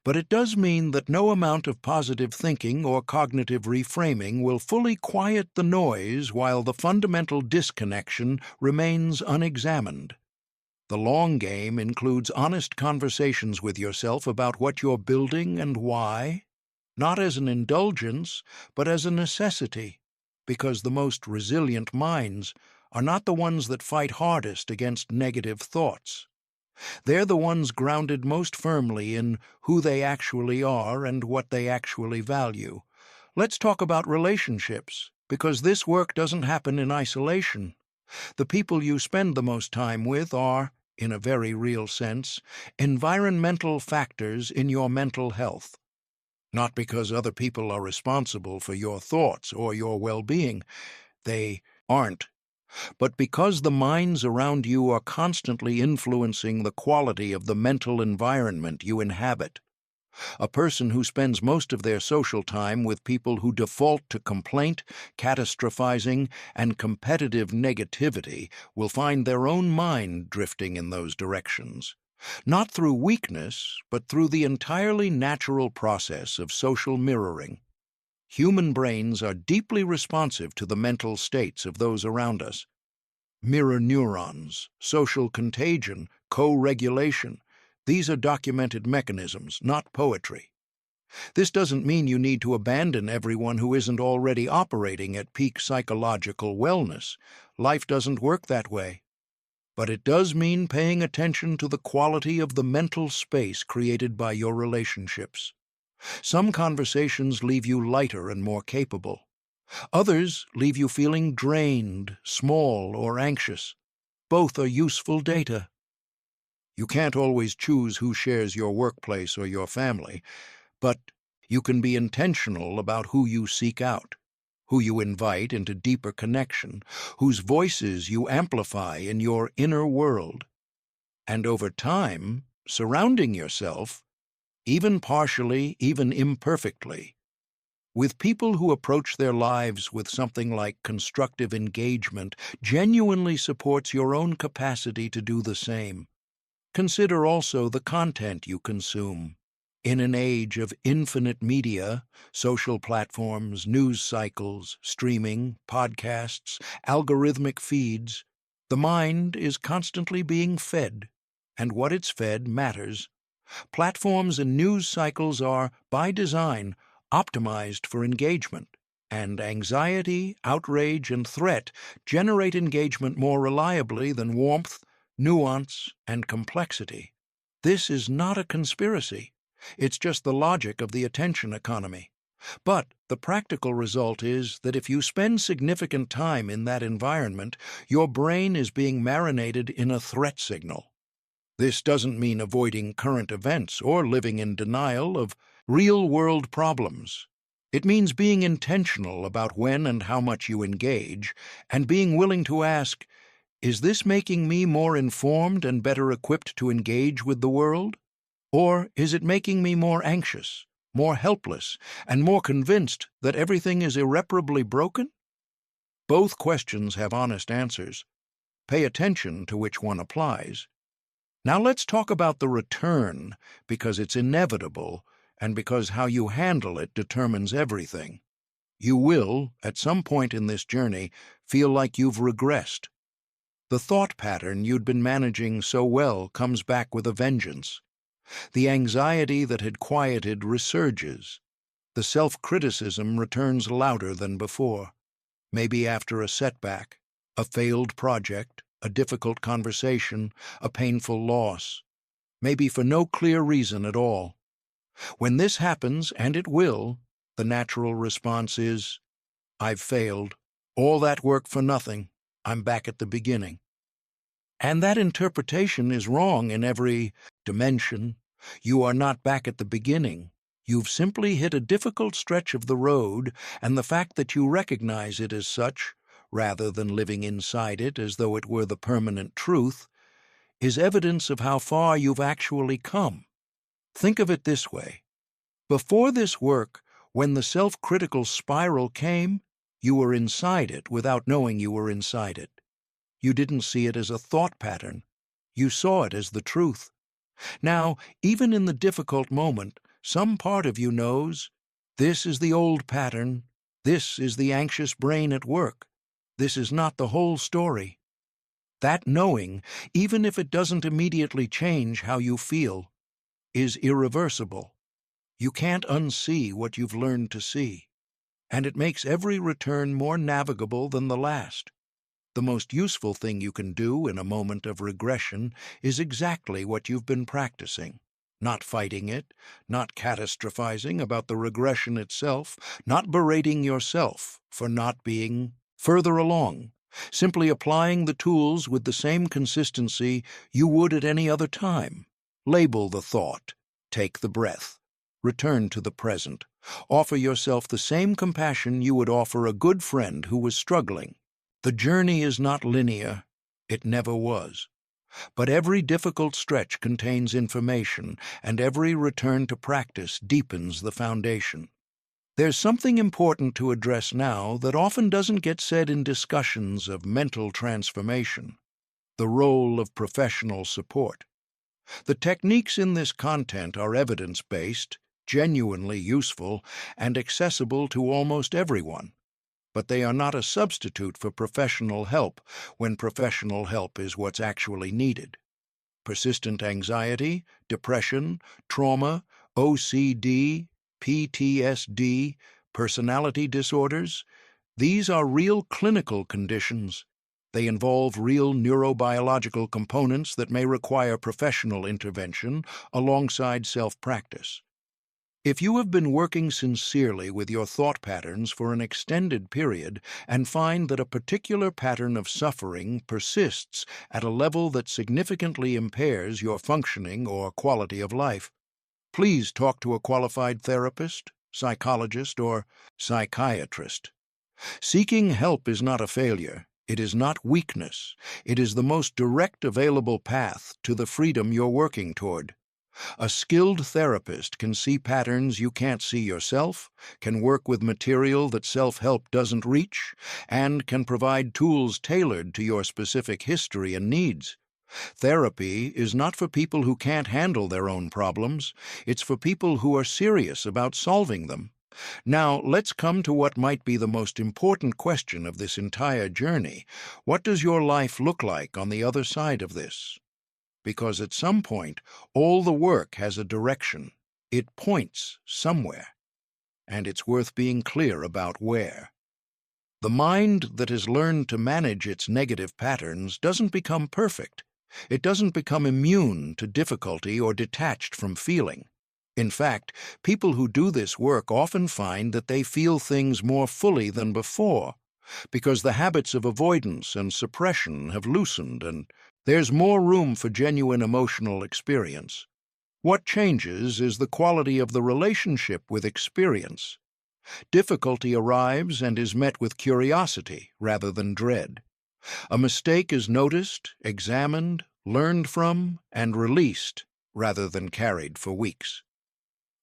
but it does mean that no amount of positive thinking or cognitive reframing will fully quiet the noise while the fundamental disconnection remains unexamined. The long game includes honest conversations with yourself about what you're building and why, not as an indulgence, but as a necessity, because the most resilient minds are not the ones that fight hardest against negative thoughts. They're the ones grounded most firmly in who they actually are and what they actually value. Let's talk about relationships, because this work doesn't happen in isolation. The people you spend the most time with are, in a very real sense, environmental factors in your mental health. Not because other people are responsible for your thoughts or your well-being. They aren't. But because the minds around you are constantly influencing the quality of the mental environment you inhabit. A person who spends most of their social time with people who default to complaint, catastrophizing, and competitive negativity will find their own mind drifting in those directions. Not through weakness, but through the entirely natural process of social mirroring. Human brains are deeply responsive to the mental states of those around us. Mirror neurons, social contagion, co-regulation. These are documented mechanisms, not poetry. This doesn't mean you need to abandon everyone who isn't already operating at peak psychological wellness. Life doesn't work that way. But it does mean paying attention to the quality of the mental space created by your relationships. Some conversations leave you lighter and more capable. Others leave you feeling drained, small, or anxious. Both are useful data. You can't always choose who shares your workplace or your family, but you can be intentional about who you seek out, who you invite into deeper connection, whose voices you amplify in your inner world. And over time, surrounding yourself, even partially, even imperfectly, with people who approach their lives with something like constructive engagement genuinely supports your own capacity to do the same. Consider also the content you consume. In an age of infinite media, social platforms, news cycles, streaming, podcasts, algorithmic feeds, the mind is constantly being fed, and what it's fed matters. Platforms and news cycles are, by design, optimized for engagement, and anxiety, outrage, and threat generate engagement more reliably than warmth, nuance, and complexity. This is not a conspiracy. It's just the logic of the attention economy. But the practical result is that if you spend significant time in that environment, your brain is being marinated in a threat signal. This doesn't mean avoiding current events or living in denial of real-world problems. It means being intentional about when and how much you engage, and being willing to ask, is this making me more informed and better equipped to engage with the world? Or is it making me more anxious, more helpless, and more convinced that everything is irreparably broken? Both questions have honest answers. Pay attention to which one applies. Now let's talk about the return, because it's inevitable, and because how you handle it determines everything. You will, at some point in this journey, feel like you've regressed. The thought pattern you'd been managing so well comes back with a vengeance. The anxiety that had quieted resurges. The self-criticism returns louder than before, maybe after a setback, a failed project, a difficult conversation, a painful loss, maybe for no clear reason at all. When this happens, and it will, the natural response is, "I've failed. All that work for nothing. I'm back at the beginning." And that interpretation is wrong in every dimension. You are not back at the beginning. You've simply hit a difficult stretch of the road, and the fact that you recognize it as such, rather than living inside it as though it were the permanent truth, is evidence of how far you've actually come. Think of it this way. Before this work, when the self-critical spiral came, you were inside it without knowing you were inside it. You didn't see it as a thought pattern. You saw it as the truth. Now, even in the difficult moment, some part of you knows, this is the old pattern, this is the anxious brain at work, this is not the whole story. That knowing, even if it doesn't immediately change how you feel, is irreversible. You can't unsee what you've learned to see, and it makes every return more navigable than the last. The most useful thing you can do in a moment of regression is exactly what you've been practicing. Not fighting it, not catastrophizing about the regression itself, not berating yourself for not being further along, simply applying the tools with the same consistency you would at any other time. Label the thought, take the breath, return to the present, offer yourself the same compassion you would offer a good friend who was struggling. The journey is not linear, it never was. But every difficult stretch contains information, and every return to practice deepens the foundation. There's something important to address now that often doesn't get said in discussions of mental transformation: the role of professional support. The techniques in this content are evidence-based, genuinely useful, and accessible to almost everyone. But they are not a substitute for professional help when professional help is what's actually needed. Persistent anxiety, depression, trauma, OCD, PTSD, personality disorders, these are real clinical conditions. They involve real neurobiological components that may require professional intervention alongside self-practice. If you have been working sincerely with your thought patterns for an extended period and find that a particular pattern of suffering persists at a level that significantly impairs your functioning or quality of life, please talk to a qualified therapist, psychologist, or psychiatrist. Seeking help is not a failure. It is not weakness. It is the most direct available path to the freedom you're working toward. A skilled therapist can see patterns you can't see yourself, can work with material that self-help doesn't reach, and can provide tools tailored to your specific history and needs. Therapy is not for people who can't handle their own problems. It's for people who are serious about solving them. Now, let's come to what might be the most important question of this entire journey. What does your life look like on the other side of this? Because at some point, all the work has a direction. It points somewhere, and it's worth being clear about where. The mind that has learned to manage its negative patterns doesn't become perfect. It doesn't become immune to difficulty or detached from feeling. In fact, people who do this work often find that they feel things more fully than before, because the habits of avoidance and suppression have loosened and there's more room for genuine emotional experience. What changes is the quality of the relationship with experience. Difficulty arrives and is met with curiosity rather than dread. A mistake is noticed, examined, learned from, and released rather than carried for weeks.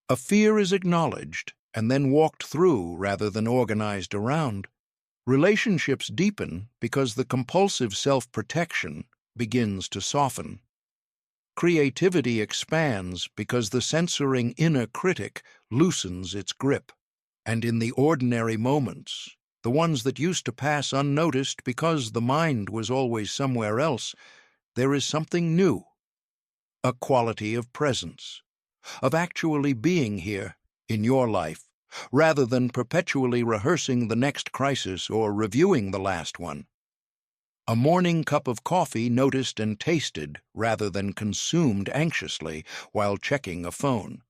A fear is acknowledged and then walked through rather than organized around. Relationships deepen because the compulsive self-protection begins to soften. Creativity expands because the censoring inner critic loosens its grip. And in the ordinary moments, the ones that used to pass unnoticed because the mind was always somewhere else, there is something new, a quality of presence, of actually being here in your life, rather than perpetually rehearsing the next crisis or reviewing the last one. A morning cup of coffee noticed and tasted rather than consumed anxiously while checking a phone.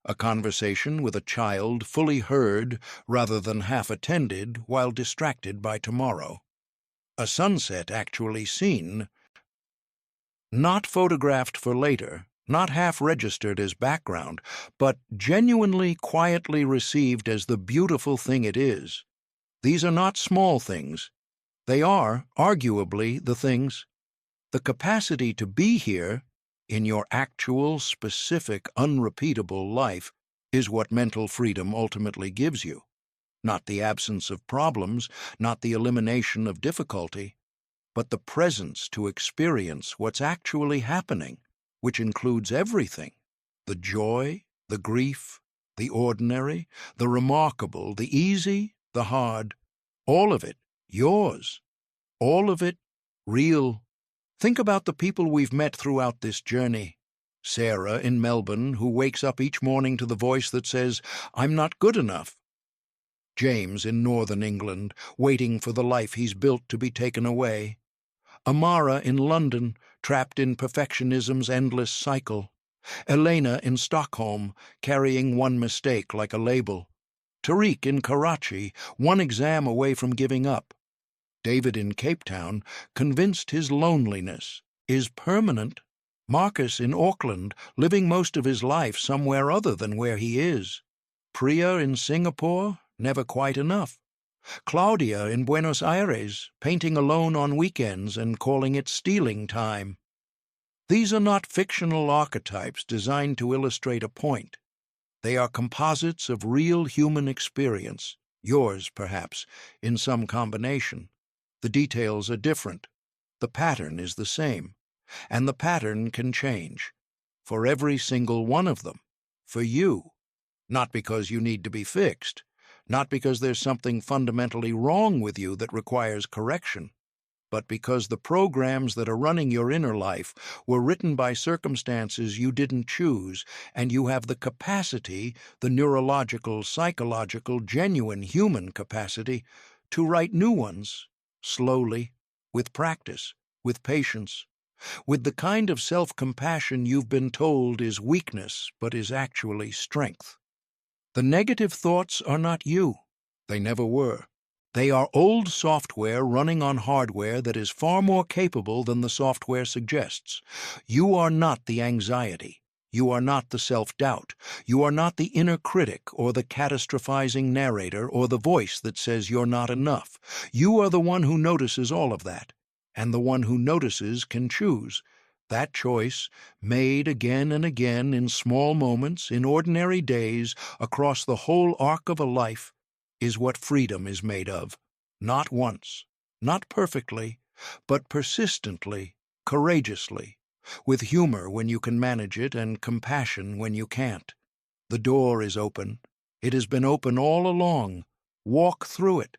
A conversation with a child fully heard rather than half attended while distracted by tomorrow. A sunset actually seen, not photographed for later, not half registered as background, but genuinely quietly received as the beautiful thing it is. These are not small things. They are, arguably, the things. The capacity to be here, in your actual, specific, unrepeatable life, is what mental freedom ultimately gives you. Not the absence of problems, not the elimination of difficulty, but the presence to experience what's actually happening, which includes everything: the joy, the grief, the ordinary, the remarkable, the easy, the hard, all of it yours, all of it real. Think about the people we've met throughout this journey. Sarah in Melbourne, who wakes up each morning to the voice that says, "I'm not good enough." James in northern England, waiting for the life he's built to be taken away. Amara in London, trapped in perfectionism's endless cycle. Elena in Stockholm, carrying one mistake like a label. Tariq in Karachi, one exam away from giving up. David in Cape Town, convinced his loneliness is permanent. Marcus in Auckland, living most of his life somewhere other than where he is. Priya in Singapore, never quite enough. Claudia in Buenos Aires, painting alone on weekends and calling it stealing time. These are not fictional archetypes designed to illustrate a point. They are composites of real human experience, yours, perhaps, in some combination. The details are different. The pattern is the same. And the pattern can change. For every single one of them. For you. Not because you need to be fixed. Not because there's something fundamentally wrong with you that requires correction. But because the programs that are running your inner life were written by circumstances you didn't choose, and you have the capacity, the neurological, psychological, genuine human capacity, to write new ones, slowly, with practice, with patience, with the kind of self-compassion you've been told is weakness but is actually strength. The negative thoughts are not you. They never were. They are old software running on hardware that is far more capable than the software suggests. You are not the anxiety. You are not the self-doubt. You are not the inner critic or the catastrophizing narrator or the voice that says you're not enough. You are the one who notices all of that. And the one who notices can choose. That choice, made again and again in small moments, in ordinary days, across the whole arc of a life, is what freedom is made of. Not once, not perfectly, but persistently, courageously, with humor when you can manage it and compassion when you can't. The door is open. It has been open all along. Walk through it.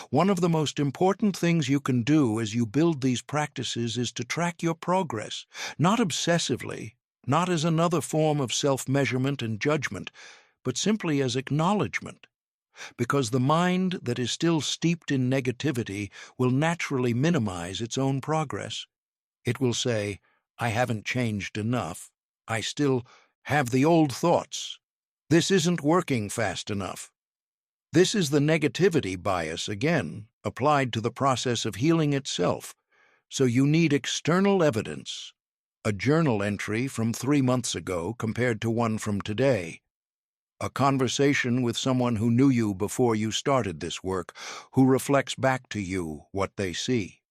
One of the most important things you can do as you build these practices is to track your progress, not obsessively, not as another form of self-measurement and judgment, but simply as acknowledgement. Because the mind that is still steeped in negativity will naturally minimize its own progress. It will say, "I haven't changed enough. I still have the old thoughts. This isn't working fast enough." This is the negativity bias again, applied to the process of healing itself. So you need external evidence. A journal entry from 3 months ago compared to one from today. A conversation with someone who knew you before you started this work, who reflects back to you what they see.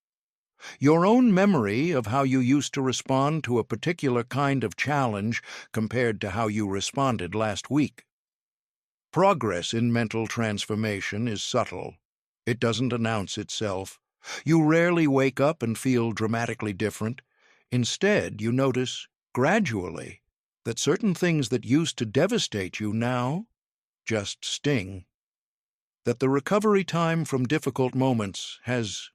Your own memory of how you used to respond to a particular kind of challenge compared to how you responded last week. Progress in mental transformation is subtle. It doesn't announce itself. You rarely wake up and feel dramatically different. Instead, you notice gradually, that certain things that used to devastate you now just sting. That the recovery time from difficult moments has